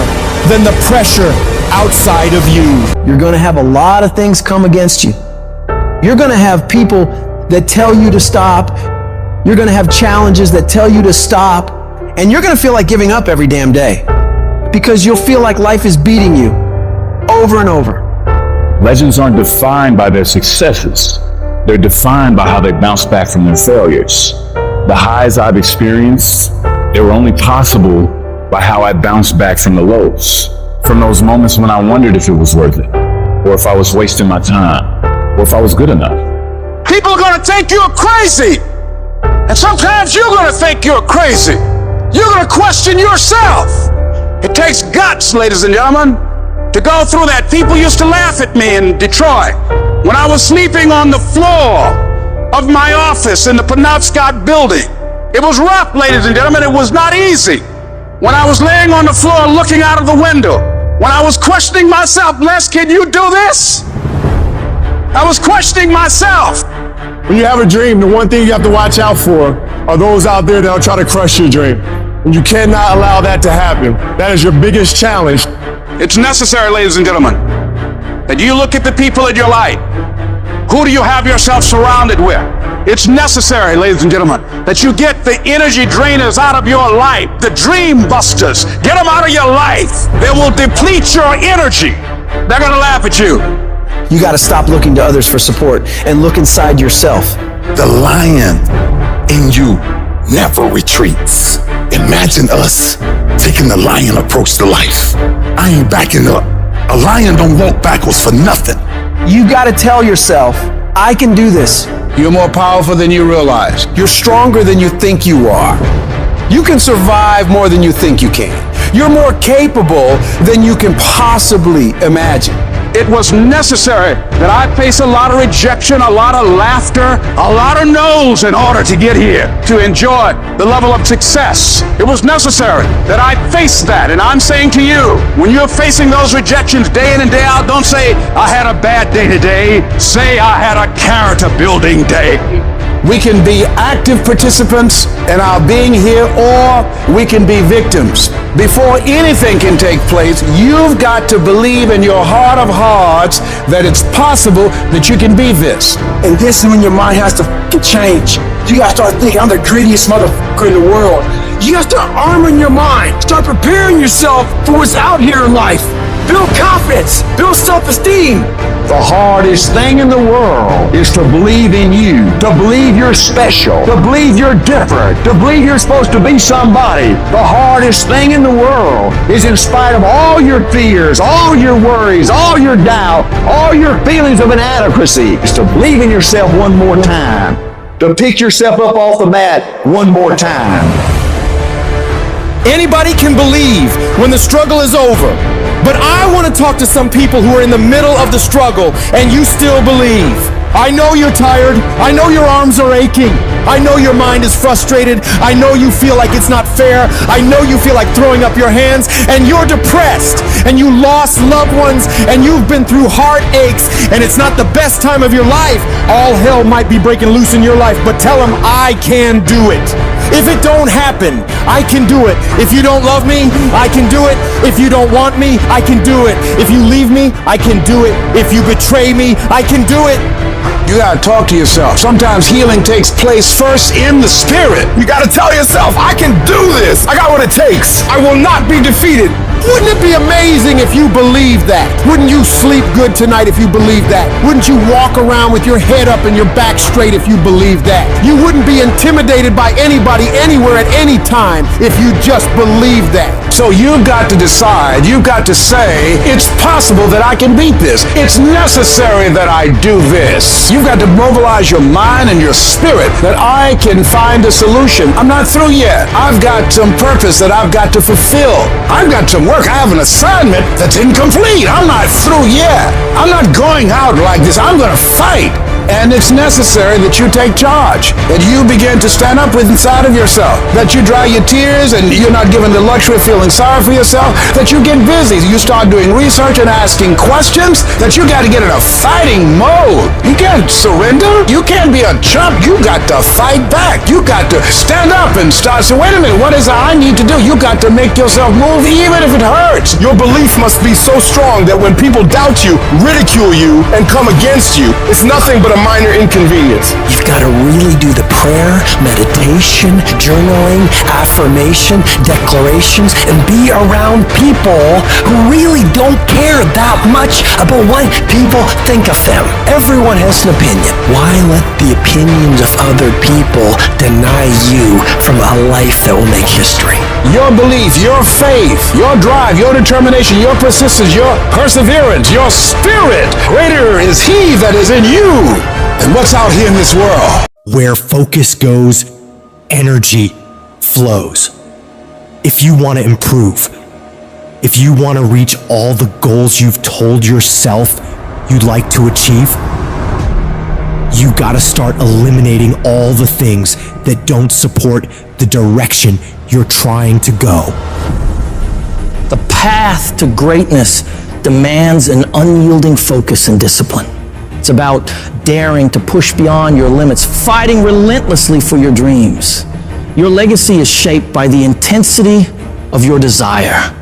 than the pressure outside of you. You're going to have a lot of things come against you. You're going to have people that tell you to stop. You're going to have challenges that tell you to stop. And you're going to feel like giving up every damn day because you'll feel like life is beating you over and over. Legends aren't defined by their successes. They're defined by how they bounce back from their failures. The highs I've experienced, they were only possible by how I bounced back from the lows. From those moments when I wondered if it was worth it, or if I was wasting my time, or if I was good enough. People are gonna think you're crazy. And sometimes you're gonna think you're crazy. You're gonna question yourself. It takes guts, ladies and gentlemen, to go through that. People used to laugh at me in Detroit when I was sleeping on the floor of my office in the Penobscot building. It was rough, ladies and gentlemen. It was not easy. When I was laying on the floor looking out of the window, when I was questioning myself, Les, can you do this? I was questioning myself. When you have a dream, the one thing you have to watch out for are those out there that'll try to crush your dream. And you cannot allow that to happen. That is your biggest challenge. It's necessary, ladies and gentlemen, that you look at the people in your life. Who do you have yourself surrounded with? It's necessary, ladies and gentlemen, that you get the energy drainers out of your life, the dream busters. Get them out of your life. They will deplete your energy. They're gonna laugh at you. You got to stop looking to others for support and look inside yourself. The lion in you never retreats. Imagine us taking the lion approach to life. I ain't backing up. A lion don't walk backwards for nothing. You got to tell yourself, I can do this. You're more powerful than you realize. You're stronger than you think you are. You can survive more than you think you can. You're more capable than you can possibly imagine. It was necessary that I face a lot of rejection, a lot of laughter, a lot of no's in order to get here, to enjoy the level of success. It was necessary that I face that. And I'm saying to you, when you're facing those rejections day in and day out, don't say, I had a bad day today. Say, I had a character building day. We can be active participants in our being here, or we can be victims. Before anything can take place, you've got to believe in your heart of hearts that it's possible that you can be this. And this is when your mind has to change. You gotta start thinking, I'm the greediest motherfucker in the world. You gotta start arming your mind. Start preparing yourself for what's out here in life. build confidence, build self-esteem. The hardest thing in the world is to believe in you, to believe you're special, to believe you're different, to believe you're supposed to be somebody. The hardest thing in the world is, in spite of all your fears, all your worries, all your doubt, all your feelings of inadequacy, is to believe in yourself one more time, to pick yourself up off the mat one more time. Anybody can believe when the struggle is over. But I want to talk to some people who are in the middle of the struggle and you still believe. I know you're tired. I know your arms are aching. I know your mind is frustrated. I know you feel like it's not fair. I know you feel like throwing up your hands, and you're depressed, and you lost loved ones, and you've been through heartaches, and it's not the best time of your life. All hell might be breaking loose in your life, but tell them I can do it. If it don't happen, I can do it. If you don't love me, I can do it. If you don't want me, I can do it. If you leave me, I can do it. If you betray me, I can do it. You gotta talk to yourself. Sometimes healing takes place first in the spirit. You gotta tell yourself, I can do this. I got what it takes. I will not be defeated. Wouldn't it be amazing if you believed that? Wouldn't you sleep good tonight if you believed that? Wouldn't you walk around with your head up and your back straight if you believed that? You wouldn't be intimidated by anybody, anywhere, at any time if you just believed that. So you've got to decide, you've got to say, it's possible that I can beat this. It's necessary that I do this. You've got to mobilize your mind and your spirit that I can find a solution. I'm not through yet. I've got some purpose that I've got to fulfill. I've got some work. I have an assignment that's incomplete. I'm not through yet. I'm not going out like this. I'm going to fight. And it's necessary that you take charge, that you begin to stand up with inside of yourself, that you dry your tears and you're not given the luxury of feeling sorry for yourself, that you get busy, you start doing research and asking questions, that you got to get in a fighting mode. You can't surrender. You can't be a chump. You got to fight back. You got to stand up and start. So wait a minute, what is it I need to do? You got to make yourself move even if it hurts. Your belief must be so strong that when people doubt you, ridicule you, and come against you, it's nothing but a minor inconvenience. You've got to really do the prayer, meditation, journaling, affirmation, declarations, and be around people who really don't care that much about what people think of them. Everyone has an opinion. Why let the opinions of other people deny you from a life that will make history? Your belief, your faith, your drive, your determination, your persistence, your perseverance, your spirit. Greater is He that is in you than what's out here in this world. Where focus goes, energy flows. If you want to improve, if you want to reach all the goals you've told yourself you'd like to achieve, you gotta start eliminating all the things that don't support the direction you're trying to go. The path to greatness demands an unyielding focus and discipline. It's about daring to push beyond your limits, fighting relentlessly for your dreams. Your legacy is shaped by the intensity of your desire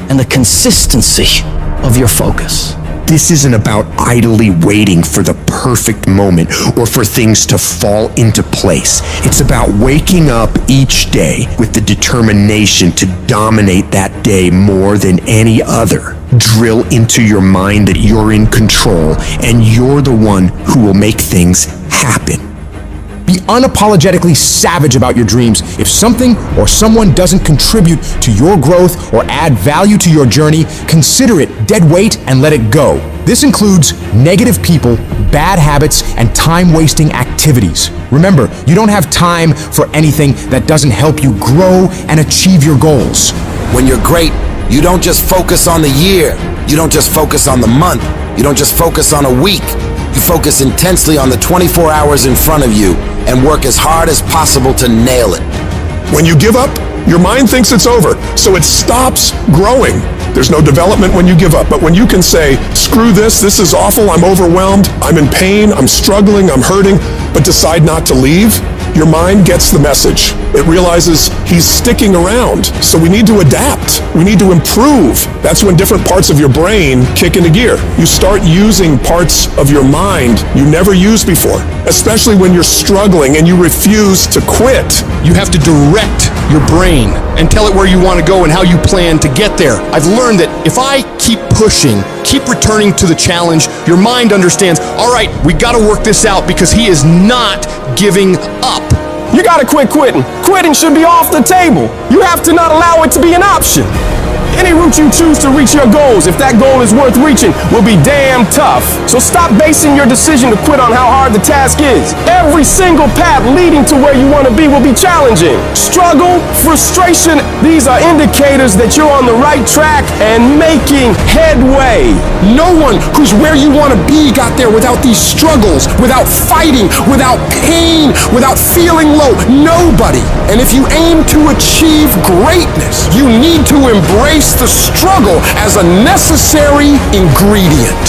and the consistency of your focus. This isn't about idly waiting for the perfect moment or for things to fall into place. It's about waking up each day with the determination to dominate that day more than any other. Drill into your mind that you're in control and you're the one who will make things happen. Be unapologetically savage about your dreams. If something or someone doesn't contribute to your growth or add value to your journey, consider it dead weight and let it go. This includes negative people, bad habits, and time-wasting activities. Remember, you don't have time for anything that doesn't help you grow and achieve your goals. When you're great, you don't just focus on the year. You don't just focus on the month. You don't just focus on a week. You focus intensely on the 24 hours in front of you and work as hard as possible to nail it. When you give up, your mind thinks it's over, so it stops growing. There's no development when you give up, but when you can say, screw this is awful, I'm overwhelmed, I'm in pain, I'm struggling, I'm hurting, but decide not to leave, your mind gets the message. It realizes he's sticking around, so we need to adapt. We need to improve. That's when different parts of your brain kick into gear. You start using parts of your mind you never used before, especially when you're struggling and you refuse to quit. You have to direct your brain and tell it where you want to go and how you plan to get there. I've learned that if I keep pushing, keep returning to the challenge, your mind understands, all right, we got to work this out because he is not giving up. You gotta quit quitting. Quitting should be off the table. You have to not allow it to be an option. Any route you choose to reach your goals, if that goal is worth reaching, will be damn tough. So stop basing your decision to quit on how hard the task is. Every single path leading to where you want to be will be challenging. Struggle, frustration, these are indicators that you're on the right track and making headway. No one who's where you want to be got there without these struggles, without fighting, without pain, without feeling low. Nobody. And if you aim to achieve greatness, you need to embrace the struggle as a necessary ingredient.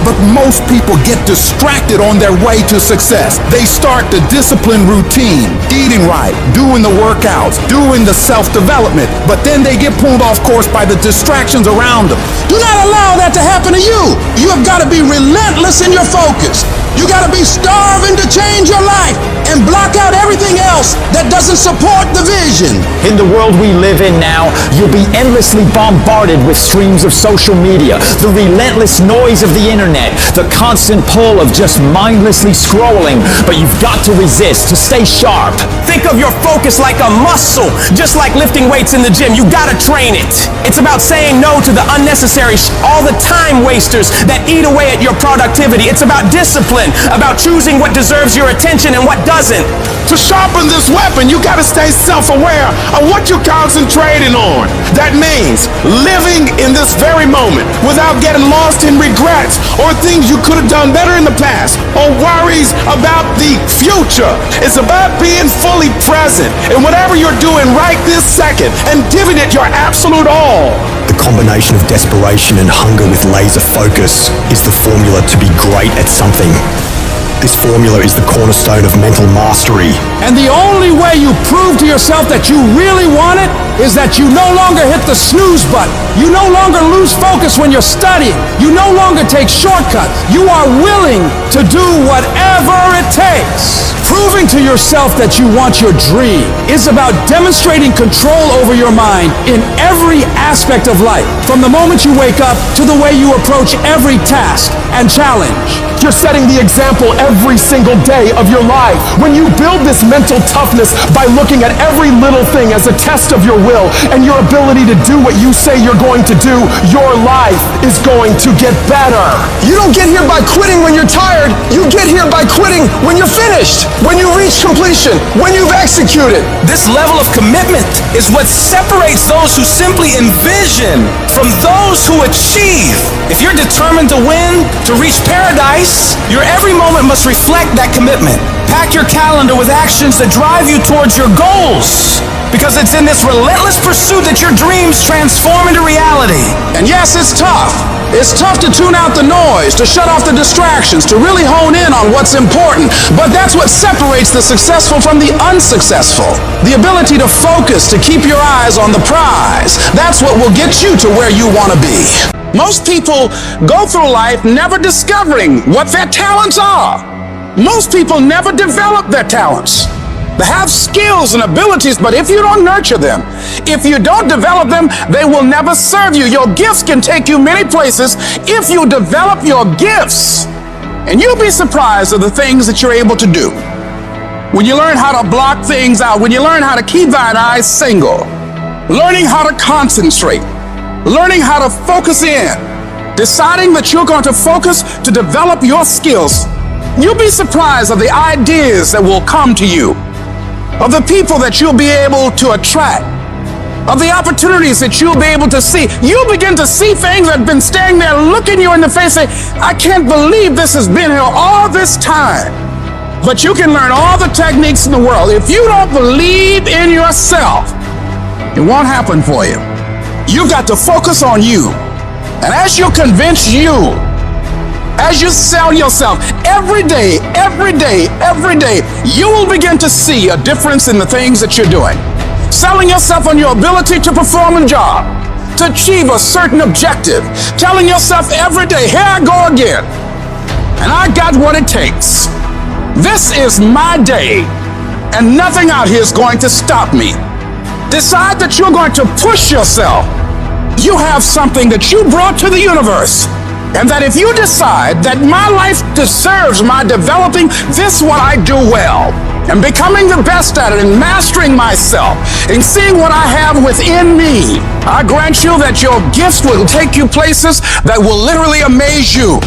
But most people get distracted on their way to success. They start the discipline routine, eating right, doing the workouts, doing the self-development, but then they get pulled off course by the distractions around them. Do not allow that to happen to you. You have got to be relentless in your focus. You got to be starving to change your life and block out everything else that doesn't support the vision. In the world we live in now, you'll be endlessly bombarded with streams of social media, the relentless noise of the internet, the constant pull of just mindlessly scrolling, but you've got to resist, to stay sharp. Think of your focus like a muscle, just like lifting weights in the gym. You gotta train it. It's about saying no to the unnecessary all the time wasters that eat away at your productivity. It's about discipline, about choosing what deserves your attention and what doesn't. To sharpen this weapon, you gotta stay self-aware of what you're concentrating on. That means living in this very moment without getting lost in regrets or things you could have done better in the past or worries about the future. It's about being fully present in whatever you're doing right this second and giving it your absolute all. The combination of desperation and hunger with laser focus is the formula to be great at something. This formula is the cornerstone of mental mastery. And the only way you prove to yourself that you really want it is that you no longer hit the snooze button. You no longer lose focus when you're studying. You no longer take shortcuts. You are willing to do whatever it takes. Proving to yourself that you want your dream is about demonstrating control over your mind in every aspect of life, from the moment you wake up to the way you approach every task and challenge. You're setting the example every single day of your life. When you build this mental toughness by looking at every little thing as a test of your will and your ability to do what you say you're going to do, your life is going to get better. You don't get here by quitting when you're tired. You get here by quitting when you're finished, when you reach completion, when you've executed. This level of commitment is what separates those who simply envision from those who achieve. If you're determined to win, to reach paradise, your every moment must reflect that commitment. Pack your calendar with actions that drive you towards your goals, because it's in this relentless pursuit that your dreams transform into reality. And yes, it's tough. It's tough to tune out the noise, to shut off the distractions, to really hone in on what's important. But that's what separates the successful from the unsuccessful. The ability to focus, to keep your eyes on the prize. That's what will get you to where you want to be. Most people go through life never discovering what their talents are. Most people never develop their talents. They have skills and abilities, but if you don't nurture them, if you don't develop them, they will never serve you. Your gifts can take you many places if you develop your gifts. And you'll be surprised at the things that you're able to do. When you learn how to block things out, when you learn how to keep thine eyes single, learning how to concentrate, learning how to focus in, deciding that you're going to focus to develop your skills, you'll be surprised at the ideas that will come to you, of the people that you'll be able to attract, of the opportunities that you'll be able to see. You'll begin to see things that have been standing there looking you in the face saying, I can't believe this has been here all this time. But you can learn all the techniques in the world. If you don't believe in yourself, it won't happen for you. You've got to focus on you. And as you convince you, as you sell yourself every day, you will begin to see a difference in the things that you're doing. Selling yourself on your ability to perform a job, to achieve a certain objective. Telling yourself every day, here I go again. And I got what it takes. This is my day, and nothing out here is going to stop me. Decide that you're going to push yourself You have something that you brought to the universe. And that if you decide that my life deserves my developing this what I do well, and becoming the best at it and mastering myself and seeing what I have within me, I grant you that your gifts will take you places that will literally amaze you.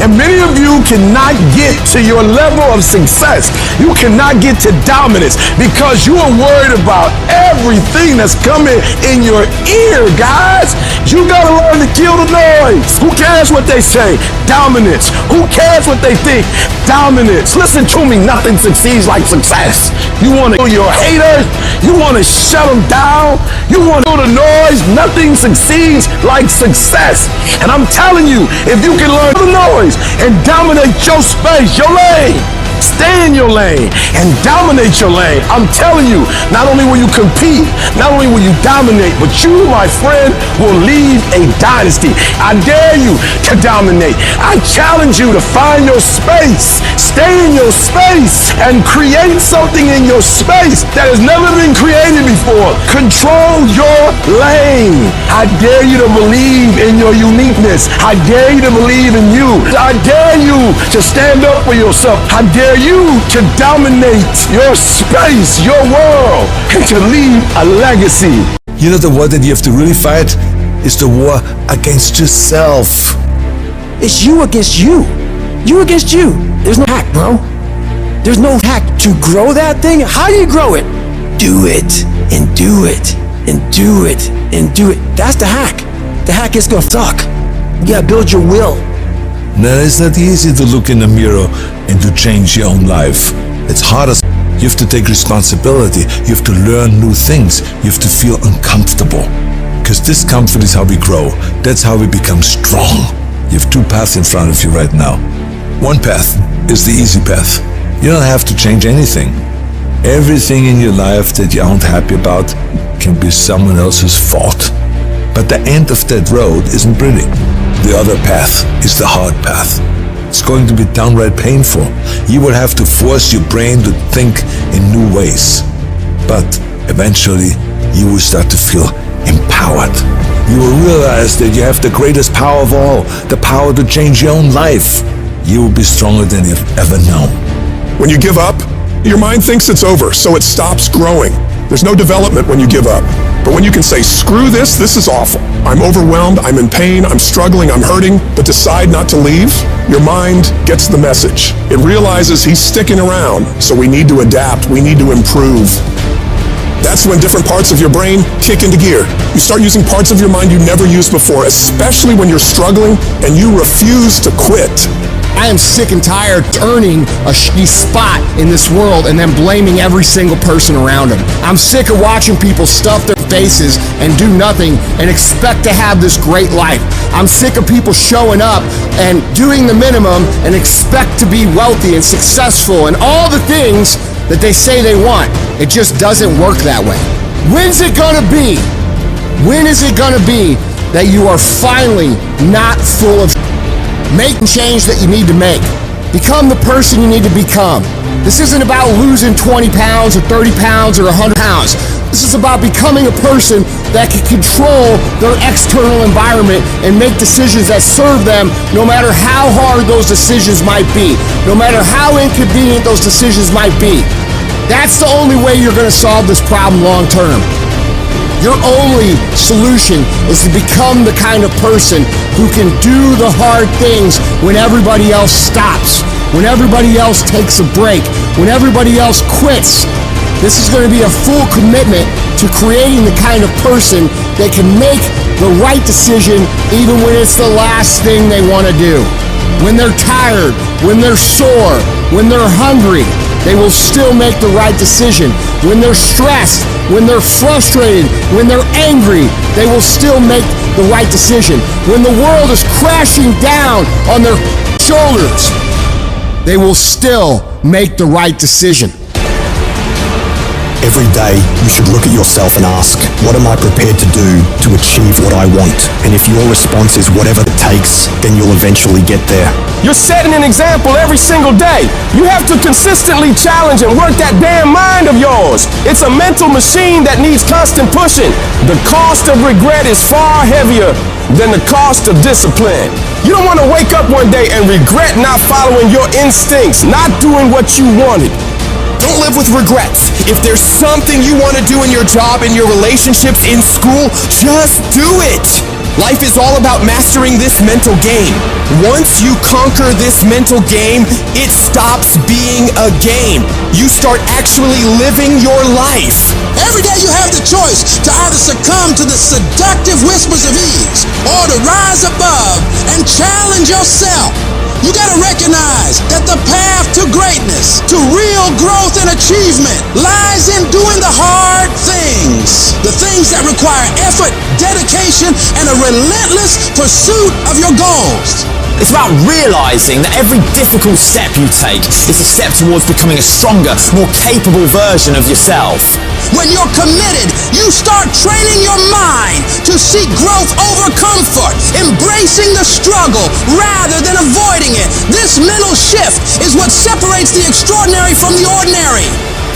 And many of you cannot get to your level of success. You cannot get to dominance because you are worried about everything that's coming in your ear, guys. You gotta learn to kill the noise. Who cares what they say? Dominance. Who cares what they think? Dominance. Listen to me, nothing succeeds like success. You wanna kill your haters? You wanna shut them down? You wanna kill the noise? Nothing succeeds like success. And I'm telling you, if you can learn the noise and dominate your space, your lane. Stay in your lane and dominate your lane. I'm telling you, not only will you compete, not only will you dominate, but you, my friend, will leave a dynasty. I dare you to dominate. I challenge you to find your space. Stay in your space and create something in your space that has never been created before. Control your lane. I dare you to believe in your uniqueness. I dare you to believe in you. I dare you to stand up for yourself. I dare you to dominate your space, your world, and to leave a legacy. You know, the war that you have to really fight is the war against yourself. It's you against you. You against you. There's no hack, bro. There's no hack to grow that thing. How do you grow it? Do it, and do it, and do it, and do it. That's the hack. The hack is gonna suck. You gotta build your will. No, it's not easy to look in the mirror and to change your own life. It's hard as you have to take responsibility. You have to learn new things. You have to feel uncomfortable. Because discomfort is how we grow. That's how we become strong. You have two paths in front of you right now. One path is the easy path. You don't have to change anything. Everything in your life that you aren't happy about can be someone else's fault. But the end of that road isn't pretty. The other path is the hard path. It's going to be downright painful. You will have to force your brain to think in new ways. But eventually, you will start to feel empowered. You will realize that you have the greatest power of all, the power to change your own life. You will be stronger than you've ever known. When you give up, your mind thinks it's over, so it stops growing. There's no development when you give up. But when you can say, screw this is awful. I'm overwhelmed, I'm in pain, I'm struggling, I'm hurting, but decide not to leave, your mind gets the message. It realizes he's sticking around, so we need to adapt, we need to improve. That's when different parts of your brain kick into gear. You start using parts of your mind you never used before, especially when you're struggling and you refuse to quit. I am sick and tired of earning a shitty spot in this world and then blaming every single person around them. I'm sick of watching people stuff their faces and do nothing and expect to have this great life. I'm sick of people showing up and doing the minimum and expect to be wealthy and successful and all the things that they say they want. It just doesn't work that way. When's it gonna be? When is it gonna be that you are finally not full of make the change that you need to make? Become the person you need to become. This isn't about losing 20 pounds or 30 pounds or 100 pounds. This is about becoming a person that can control their external environment and make decisions that serve them no matter how hard those decisions might be, no matter how inconvenient those decisions might be. That's the only way you're going to solve this problem long term. Your only solution is to become the kind of person who can do the hard things when everybody else stops, when everybody else takes a break, when everybody else quits. This is going to be a full commitment to creating the kind of person that can make the right decision even when it's the last thing they want to do. When they're tired, when they're sore, when they're hungry, they will still make the right decision. When they're stressed, when they're frustrated, when they're angry, they will still make the right decision. When the world is crashing down on their shoulders, they will still make the right decision. Every day, you should look at yourself and ask, what am I prepared to do to achieve what I want? And if your response is whatever it takes, then you'll eventually get there. You're setting an example every single day. You have to consistently challenge and work that damn mind of yours. It's a mental machine that needs constant pushing. The cost of regret is far heavier than the cost of discipline. You don't want to wake up one day and regret not following your instincts, not doing what you wanted. Don't live with regrets. If there's something you want to do in your job, in your relationships, in school, just do it. Life is all about mastering this mental game. Once you conquer this mental game, it stops being a game. You start actually living your life. Every day you have the choice to either succumb to the seductive whispers of ease or to rise above and challenge yourself. You gotta recognize that the path to greatness, to real growth and achievement, lies in doing the hard things. The things that require effort, dedication, and a relentless pursuit of your goals. It's about realizing that every difficult step you take is a step towards becoming a stronger, more capable version of yourself. When you're committed, you start training your mind to seek growth over comfort, embracing the struggle rather than avoiding it. This mental shift is what separates the extraordinary from the ordinary.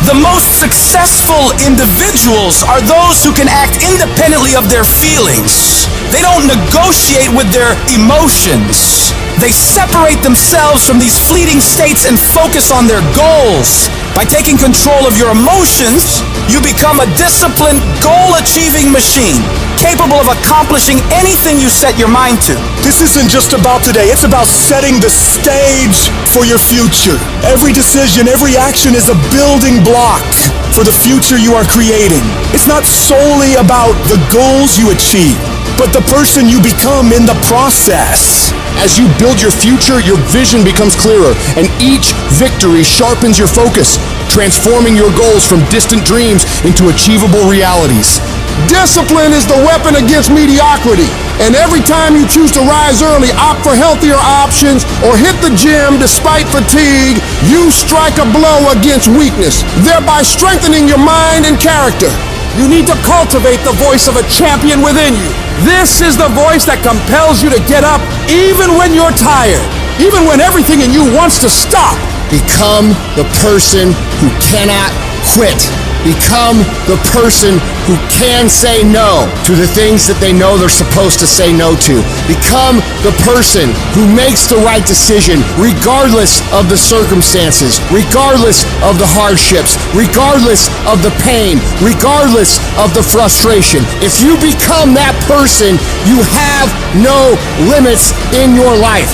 The most successful individuals are those who can act independently of their feelings. They don't negotiate with their emotions. They separate themselves from these fleeting states and focus on their goals. By taking control of your emotions, you become a disciplined, goal-achieving machine, capable of accomplishing anything you set your mind to. This isn't just about today, it's about setting the stage for your future. Every decision, every action is a building block for the future you are creating. It's not solely about the goals you achieve, but the person you become in the process. As you build your future, your vision becomes clearer, and each victory sharpens your focus, transforming your goals from distant dreams into achievable realities. Discipline is the weapon against mediocrity. And every time you choose to rise early, opt for healthier options, or hit the gym despite fatigue, you strike a blow against weakness, thereby strengthening your mind and character. You need to cultivate the voice of a champion within you. This is the voice that compels you to get up even when you're tired, even when everything in you wants to stop. Become the person who cannot quit. Become the person who can say no to the things that they know they're supposed to say no to. Become the person who makes the right decision regardless of the circumstances, regardless of the hardships, regardless of the pain, regardless of the frustration. If you become that person, you have no limits in your life.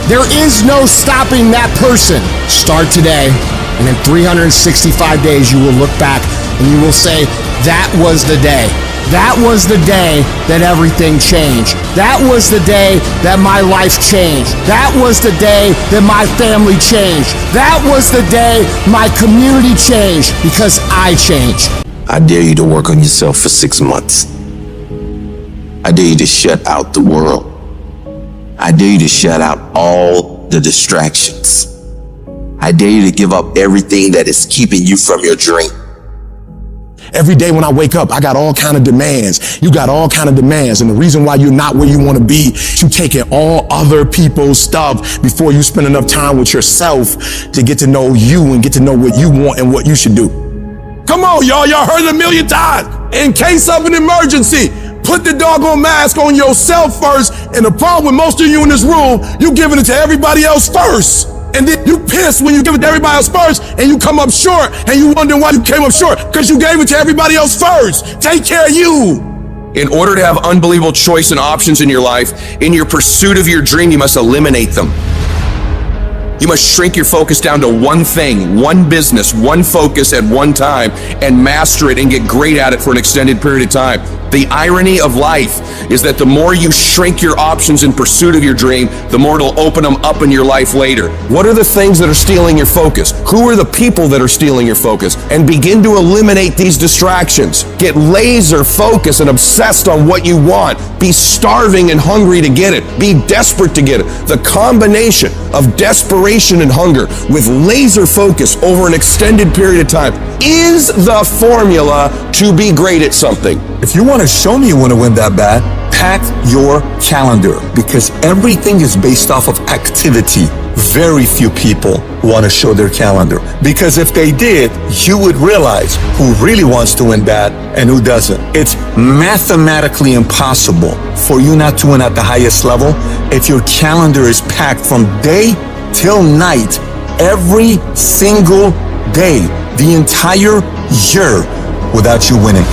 There is no stopping that person. Start today. And in 365 days, you will look back and you will say, that was the day. That was the day that everything changed. That was the day that my life changed. That was the day that my family changed. That was the day my community changed because I changed. I dare you to work on yourself for 6 months. I dare you to shut out the world. I dare you to shut out all the distractions. I dare you to give up everything that is keeping you from your dream. Every day when I wake up, I got all kind of demands. You got all kind of demands. And the reason why you're not where you want to be, you taking all other people's stuff before you spend enough time with yourself to get to know you and get to know what you want and what you should do. Come on, y'all. Y'all heard it a million times. In case of an emergency, put the doggone mask on yourself first. And the problem with most of you in this room, you giving it to everybody else first. And then you piss when you give it to everybody else first and you come up short and you wonder why you came up short because you gave it to everybody else first. Take care of you. In order to have unbelievable choice and options in your life, in your pursuit of your dream, you must eliminate them. You must shrink your focus down to one thing, one business, one focus at one time, and master it and get great at it for an extended period of time. The irony of life is that the more you shrink your options in pursuit of your dream, the more it'll open them up in your life later. What are the things that are stealing your focus? Who are the people that are stealing your focus? And begin to eliminate these distractions. Get laser focused and obsessed on what you want. Be starving and hungry to get it. Be desperate to get it. The combination of desperation and hunger with laser focus over an extended period of time is the formula to be great at something. If you want to show me you want to win that bad, pack your calendar, because everything is based off of activity. Very few people want to show their calendar, because if they did, you would realize who really wants to win bad and who doesn't. It's mathematically impossible for you not to win at the highest level if your calendar is packed from day till night, every single day, the entire year, without you winning.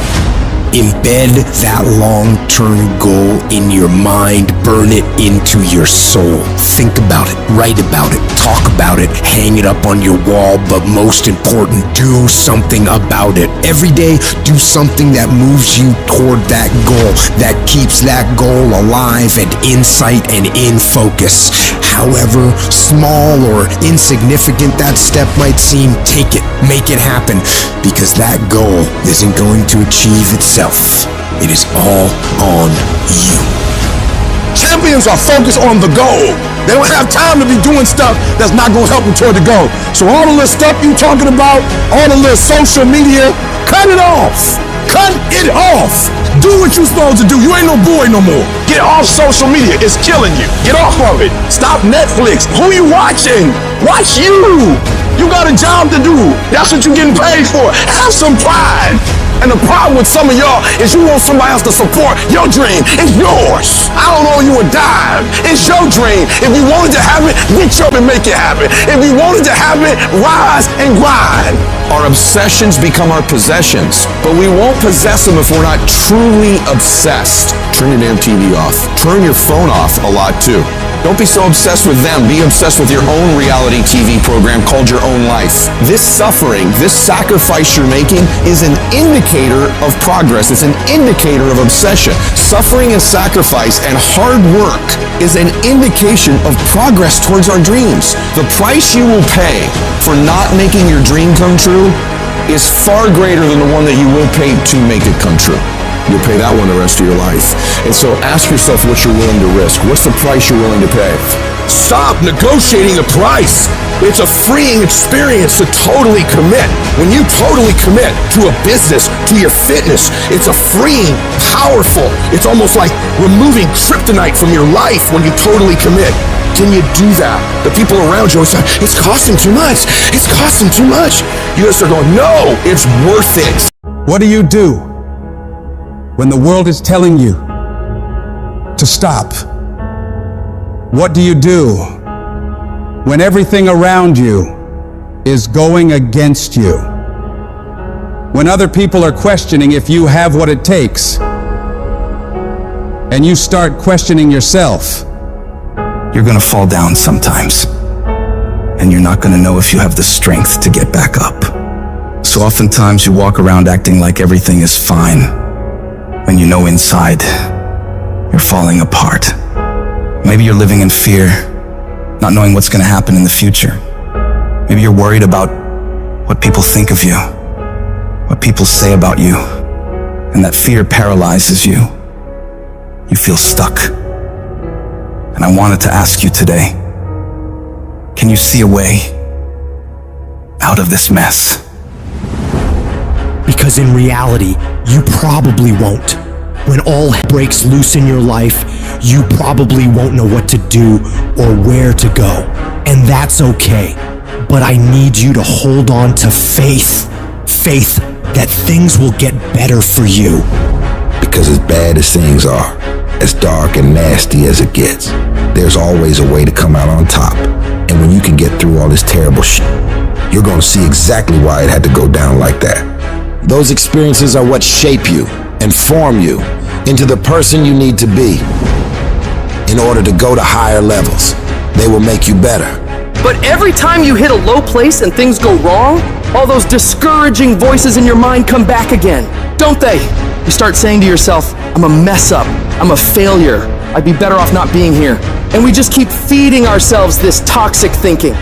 Embed that long-term goal in your mind. Burn it into your soul. Think about it, write about it, talk about it, hang it up on your wall, but most important, do something about it. Every day, do something that moves you toward that goal, that keeps that goal alive and in sight and in focus. However small or insignificant that step might seem, take it, make it happen, because that goal isn't going to achieve itself. It is all on you. Champions are focused on the goal. They don't have time to be doing stuff that's not going to help them toward the goal. So all the little stuff you talking about, all the little social media, cut it off. Cut it off. Do what you're supposed to do. You ain't no boy no more. Get off social media. It's killing you. Get off of it. Stop Netflix. Who you watching? Watch you. You got a job to do. That's what you're getting paid for. Have some pride. And the problem with some of y'all is you want somebody else to support your dream. It's yours. I don't owe you a dime. It's your dream. If you wanted to have it, reach up and make it happen. If you wanted to have it, rise and grind. Our obsessions become our possessions, but we won't possess them if we're not truly obsessed. Turn your damn TV off. Turn your phone off a lot too. Don't be so obsessed with them. Be obsessed with your own reality TV program called your own life. This suffering, this sacrifice you're making is an indicator of progress. It's an indicator of obsession. Suffering and sacrifice and hard work is an indication of progress towards our dreams. The price you will pay for not making your dream come true is far greater than the one that you will pay to make it come true. You'll pay that one the rest of your life. And so ask yourself what you're willing to risk. What's the price you're willing to pay? Stop negotiating the price. It's a freeing experience to totally commit. When you totally commit to a business, to your fitness, it's a freeing, powerful, it's almost like removing kryptonite from your life when you totally commit. Can you do that? The people around you always say, it's costing too much. It's costing too much. You guys are going, no, it's worth it. What do you do when the world is telling you to stop? What do you do when everything around you is going against you? When other people are questioning if you have what it takes, and you start questioning yourself, you're gonna fall down sometimes, and you're not gonna know if you have the strength to get back up. So oftentimes you walk around acting like everything is fine, when you know inside you're falling apart. Maybe you're living in fear, not knowing what's going to happen in the future. Maybe you're worried about what people think of you, what people say about you, and that fear paralyzes you. You feel stuck. And I wanted to ask you today, can you see a way out of this mess? Because in reality, you probably won't. When all hell breaks loose in your life, you probably won't know what to do or where to go. And that's okay. But I need you to hold on to faith. Faith that things will get better for you. Because as bad as things are, as dark and nasty as it gets, there's always a way to come out on top. And when you can get through all this terrible shit, you're gonna see exactly why it had to go down like that. Those experiences are what shape you and form you into the person you need to be in order to go to higher levels. They will make you better. But every time you hit a low place and things go wrong, all those discouraging voices in your mind come back again, don't they? You start saying to yourself, I'm a mess up, I'm a failure, I'd be better off not being here. And we just keep feeding ourselves this toxic thinking.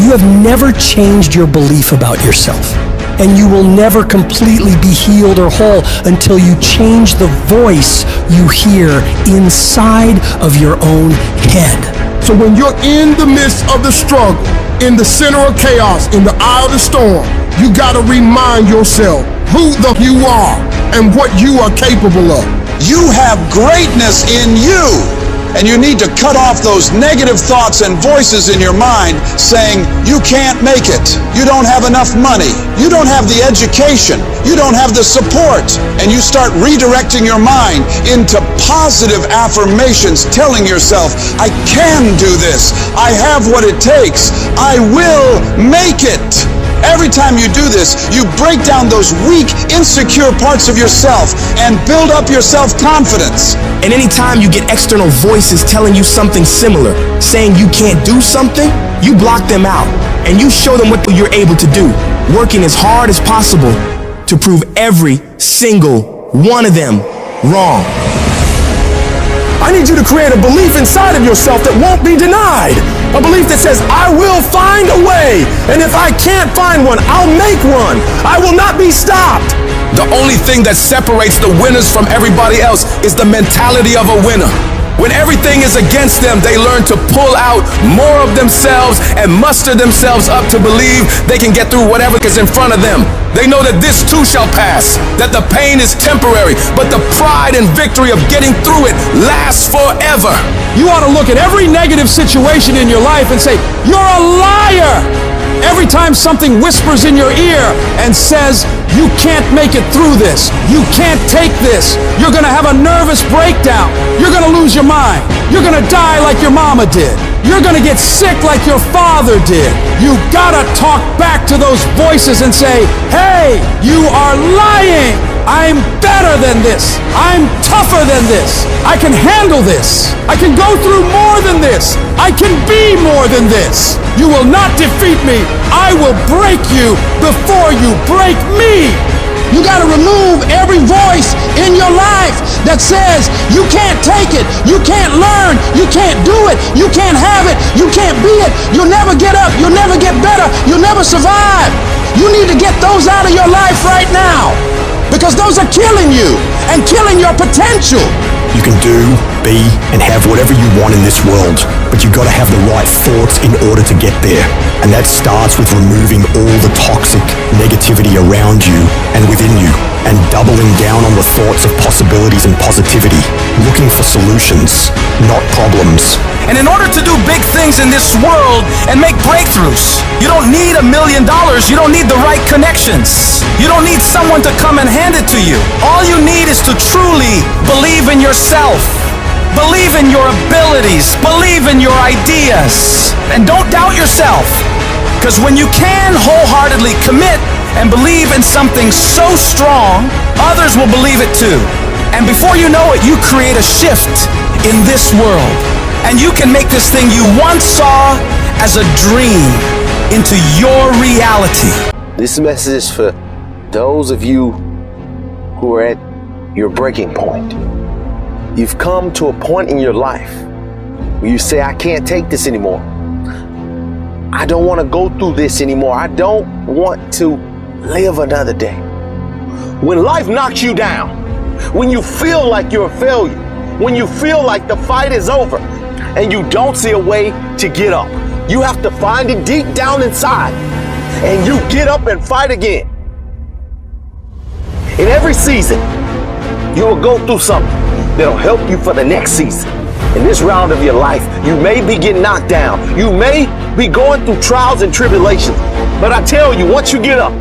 You have never changed your belief about yourself. And you will never completely be healed or whole until you change the voice you hear inside of your own head. So when you're in the midst of the struggle, in the center of chaos, in the eye of the storm, You gotta remind yourself who you are and what you are capable of. You have greatness in you. And you need to cut off those negative thoughts and voices in your mind saying, you can't make it. You don't have enough money. You don't have the education. You don't have the support. And you start redirecting your mind into positive affirmations, telling yourself, I can do this. I have what it takes. I will make it. Every time you do this, you break down those weak, insecure parts of yourself and build up your self-confidence. And anytime you get external voices telling you something similar, saying you can't do something, you block them out and you show them what you're able to do, working as hard as possible to prove every single one of them wrong. I need you to create a belief inside of yourself that won't be denied. A belief that says, I will find a way. And if I can't find one, I'll make one. I will not be stopped. The only thing that separates the winners from everybody else is the mentality of a winner. When everything is against them, they learn to pull out more of themselves and muster themselves up to believe they can get through whatever is in front of them. They know that this too shall pass, that the pain is temporary, but the pride and victory of getting through it lasts forever. You ought to look at every negative situation in your life and say, you're a liar! Every time something whispers in your ear and says, you can't make it through this, you can't take this, you're gonna have a nervous breakdown, you're gonna lose your mind, you're gonna die like your mama did, you're gonna get sick like your father did. You gotta talk back to those voices and say, hey, you are lying! I'm better than this. I'm tougher than this. I can handle this. I can go through more than this. I can be more than this. You will not defeat me. I will break you before you break me. You got to remove every voice in your life that says you can't take it, you can't learn, you can't do it, you can't have it, you can't be it, you'll never get up, you'll never get better, you'll never survive. You need to get those out of your life right now, because those are killing you and killing your potential. You can do, be, and have whatever you want in this world, but you gotta have the right thoughts in order to get there. And that starts with removing all the toxic negativity around you and within you, and doubling down on the thoughts of possibilities and positivity, looking for solutions, not problems. And in order to do big things in this world and make breakthroughs, you don't need $1 million, you don't need the right connections. You don't need someone to come and hand it to you. All you need is to truly believe in yourself. Believe in your abilities, believe in your ideas, and don't doubt yourself. Because when you can wholeheartedly commit and believe in something so strong, others will believe it too. And before you know it, you create a shift in this world. And you can make this thing you once saw as a dream into your reality. This message is for those of you who are at your breaking point. You've come to a point in your life where you say, I can't take this anymore. I don't want to go through this anymore. I don't want to live another day. When life knocks you down, when you feel like you're a failure, when you feel like the fight is over and you don't see a way to get up, you have to find it deep down inside and you get up and fight again. In every season, you will go through something that'll help you for the next season. In this round of your life, you may be getting knocked down. You may be going through trials and tribulations. But I tell you, once you get up,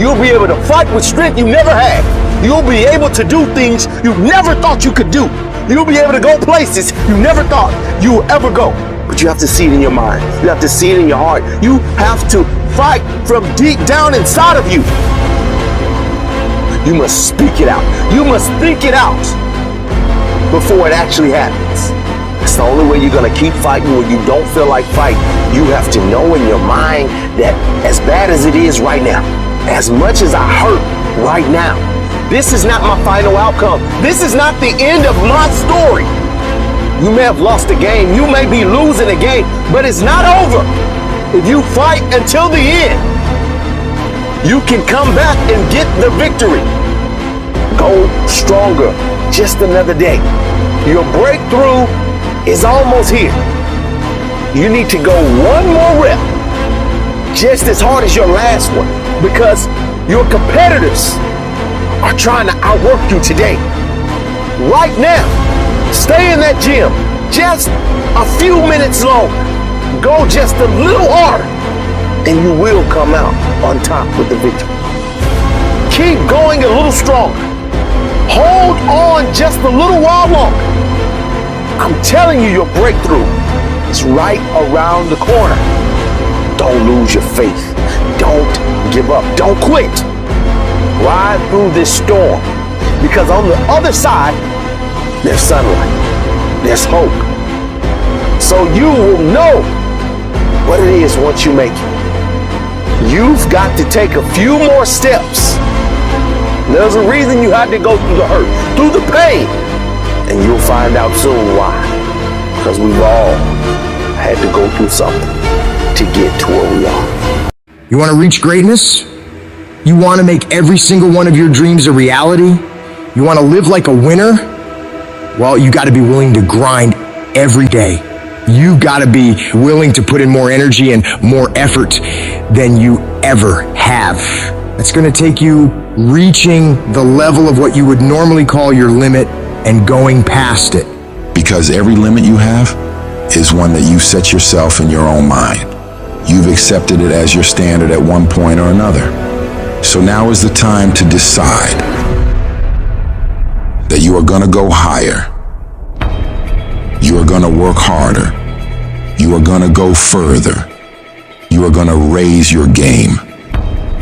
you'll be able to fight with strength you never had. You'll be able to do things you never thought you could do. You'll be able to go places you never thought you would ever go. But you have to see it in your mind. You have to see it in your heart. You have to fight from deep down inside of you. You must speak it out. You must think it out before it actually happens. It's the only way you're gonna keep fighting when you don't feel like fighting. You have to know in your mind that as bad as it is right now, as much as I hurt right now, this is not my final outcome. This is not the end of my story. You may have lost a game, you may be losing a game, but it's not over. If you fight until the end, you can come back and get the victory. Go stronger. Just another day. Your breakthrough is almost here. You need to go one more rep just as hard as your last one because your competitors are trying to outwork you today. Right now, stay in that gym just a few minutes longer. Go just a little harder, and you will come out on top with the victory. Keep going a little stronger. Hold on just a little while longer. I'm telling you, your breakthrough is right around the corner. Don't lose your faith. Don't give up. Don't quit. Ride through this storm, because on the other side, there's sunlight. There's hope. So you will know what it is once you make it. You've got to take a few more steps. There's a reason you had to go through the hurt, through the pain, and you'll find out soon why. Because we've all had to go through something to get to where we are. You want to reach greatness? You want to make every single one of your dreams a reality? You want to live like a winner? Well, you got to be willing to grind every day. You got to be willing to put in more energy and more effort than you ever have. It's going to take you reaching the level of what you would normally call your limit and going past it. Because every limit you have is one that you set yourself in your own mind. You've accepted it as your standard at one point or another. So now is the time to decide that you are going to go higher. You are going to work harder. You are going to go further. You are going to raise your game.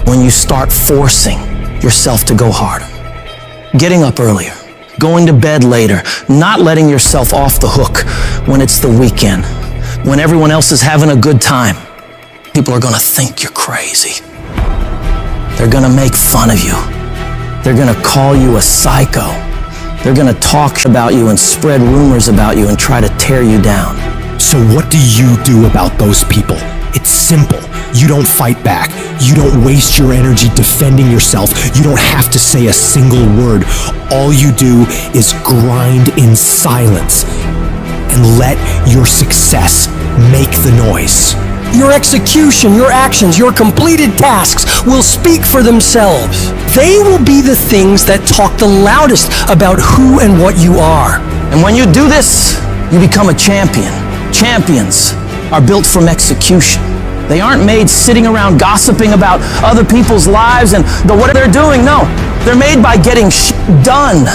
When you start forcing yourself to go harder, getting up earlier, going to bed later, not letting yourself off the hook when it's the weekend, when everyone else is having a good time, people are going to think you're crazy. They're going to make fun of you. They're going to call you a psycho. They're going to talk about you and spread rumors about you and try to tear you down. So what do you do about those people? It's simple. You don't fight back. You don't waste your energy defending yourself. You don't have to say a single word. All you do is grind in silence and let your success make the noise. Your execution, your actions, your completed tasks will speak for themselves. They will be the things that talk the loudest about who and what you are. And when you do this, you become a champion. Champions are built from execution. They aren't made sitting around gossiping about other people's lives and what they're doing. No, they're made by getting done.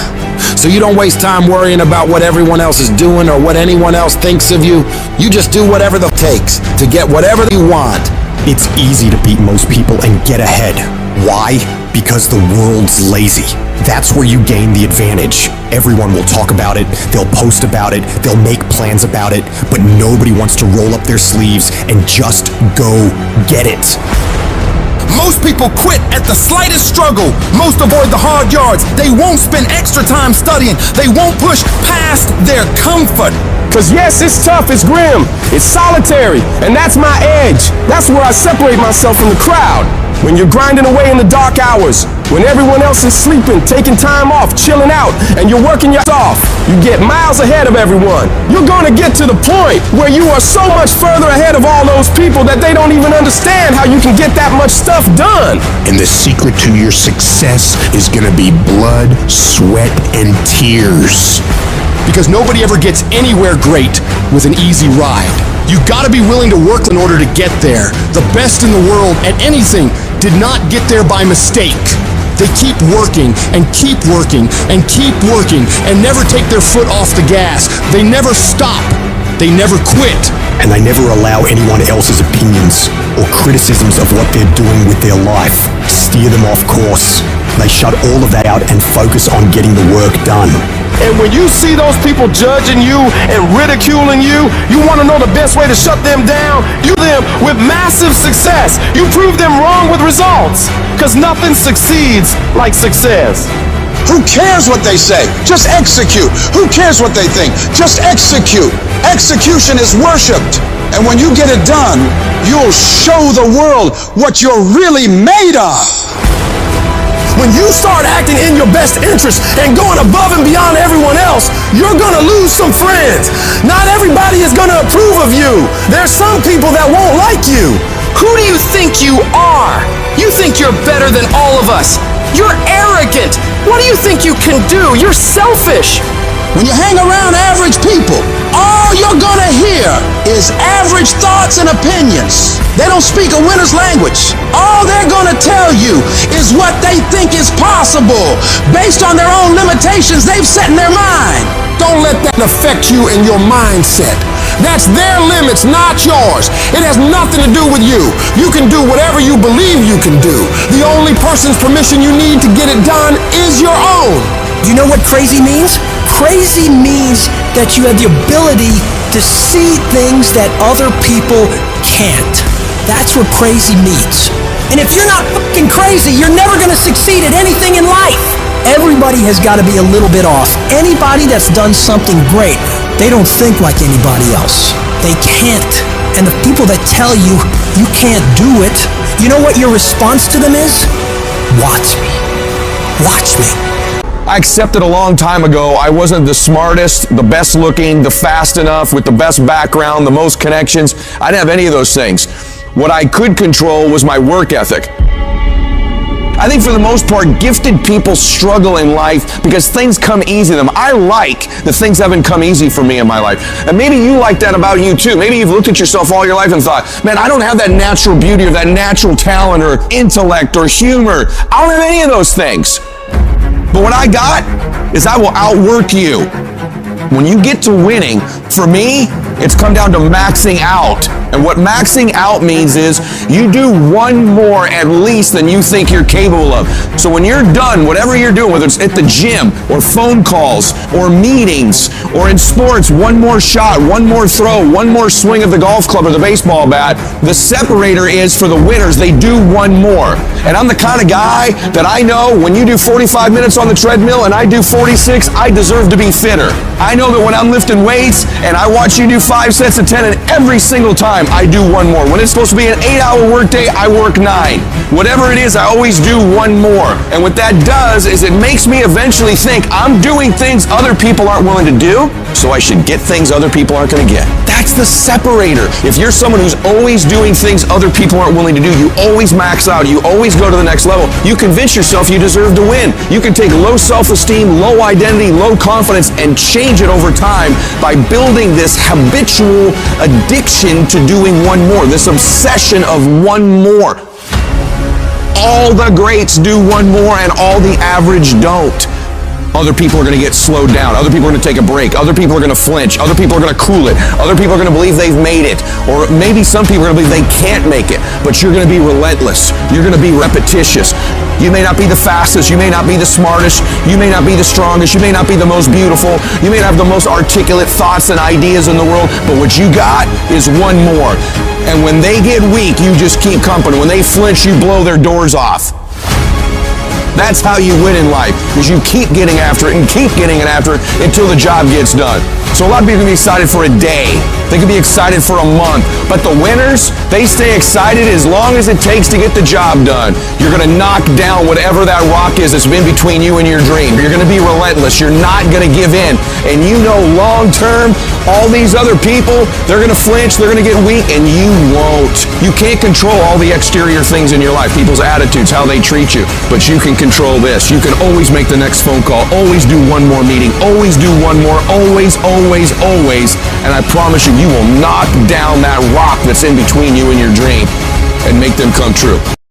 So you don't waste time worrying about what everyone else is doing or what anyone else thinks of you. You just do whatever it takes to get whatever you want. It's easy to beat most people and get ahead. Why? Because the world's lazy. That's where you gain the advantage. Everyone will talk about it, they'll post about it, they'll make plans about it, but nobody wants to roll up their sleeves and just go get it. Most people quit at the slightest struggle. Most avoid the hard yards. They won't spend extra time studying. They won't push past their comfort. Cause yes, it's tough, it's grim, it's solitary, and that's my edge. That's where I separate myself from the crowd. When you're grinding away in the dark hours, when everyone else is sleeping, taking time off, chilling out, and you're working your ass off, you get miles ahead of everyone. You're gonna get to the point where you are so much further ahead of all those people that they don't even understand how you can get that much stuff done. And the secret to your success is gonna be blood, sweat, and tears. Because nobody ever gets anywhere great with an easy ride. You gotta be willing to work in order to get there. The best in the world at anything did not get there by mistake. They keep working and keep working and keep working and never take their foot off the gas. They never stop. They never quit. And they never allow anyone else's opinions or criticisms of what they're doing with their life steer them off course. They shut all of that out and focus on getting the work done. And when you see those people judging you and ridiculing you, you want to know the best way to shut them down? You them with massive success. You prove them wrong with results. Because nothing succeeds like success. Who cares what they say? Just execute. Who cares what they think? Just execute. Execution is worshipped. And when you get it done, you'll show the world what you're really made of. When you start acting in your best interest and going above and beyond everyone else, you're gonna lose some friends. Not everybody is gonna approve of you. There's some people that won't like you. Who do you think you are? You think you're better than all of us. You're arrogant. What do you think you can do? You're selfish. When you hang around average people, all you're gonna hear is average thoughts and opinions. They don't speak a winner's language. All they're gonna tell you is what they think is possible based on their own limitations they've set in their mind. Don't let that affect you and your mindset. That's their limits, not yours. It has nothing to do with you. You can do whatever you believe you can do. The only person's permission you need to get it done is your own. Do you know what crazy means? Crazy means that you have the ability to see things that other people can't. That's what crazy means. And if you're not fucking crazy, you're never gonna succeed at anything in life. Everybody has got to be a little bit off. Anybody that's done something great, they don't think like anybody else. They can't. And the people that tell you you can't do it, you know what your response to them is? Watch me. Watch me. I accepted a long time ago I wasn't the smartest, the best looking, the fast enough, with the best background, the most connections. I didn't have any of those things. What I could control was my work ethic. I think for the most part, gifted people struggle in life because things come easy to them. I like that things haven't come easy for me in my life. And maybe you like that about you too. Maybe you've looked at yourself all your life and thought, man, I don't have that natural beauty or that natural talent or intellect or humor. I don't have any of those things. But what I got is I will outwork you. When you get to winning, for me, it's come down to maxing out. And what maxing out means is you do one more at least than you think you're capable of. So when you're done, whatever you're doing, whether it's at the gym or phone calls or meetings or in sports, one more shot, one more throw, one more swing of the golf club or the baseball bat, the separator is for the winners. They do one more. And I'm the kind of guy that I know when you do 45 minutes on the treadmill and I do 46, I deserve to be fitter. I know that when I'm lifting weights and I watch you do 5 sets of 10 and every single time I do one more. When it's supposed to be an 8-hour workday, I work 9. Whatever it is, I always do one more. And what that does is it makes me eventually think I'm doing things other people aren't willing to do, so I should get things other people aren't going to get. That's the separator. If you're someone who's always doing things other people aren't willing to do, you always max out, you always go to the next level, you convince yourself you deserve to win. You can take low self-esteem, low identity, low confidence, and change it over time by building this habitual addiction to doing one more, this obsession of one more. All the greats do one more and all the average don't. Other people are going to get slowed down. Other people are going to take a break. Other people are going to flinch. Other people are going to cool it. Other people are going to believe they've made it. Or maybe some people are going to believe they can't make it. But you're going to be relentless. You're going to be repetitious. You may not be the fastest. You may not be the smartest. You may not be the strongest. You may not be the most beautiful. You may not have the most articulate thoughts and ideas in the world. But what you got is one more. And when they get weak, you just keep company. When they flinch, you blow their doors off. That's how you win in life, is you keep getting after it and keep getting it after it until the job gets done. So a lot of people can be excited for a day. They can be excited for a month. But the winners, they stay excited as long as it takes to get the job done. You're going to knock down whatever that rock is that's been between you and your dream. You're going to be relentless. You're not going to give in. And you know long term, all these other people, they're going to flinch, they're going to get weak, and you won't. You can't control all the exterior things in your life, people's attitudes, how they treat you. But you can control this. You can always make the next phone call, always do one more meeting, always do one more, always, always, always. And I promise you, you will knock down that rock that's in between you and your dream and make them come true.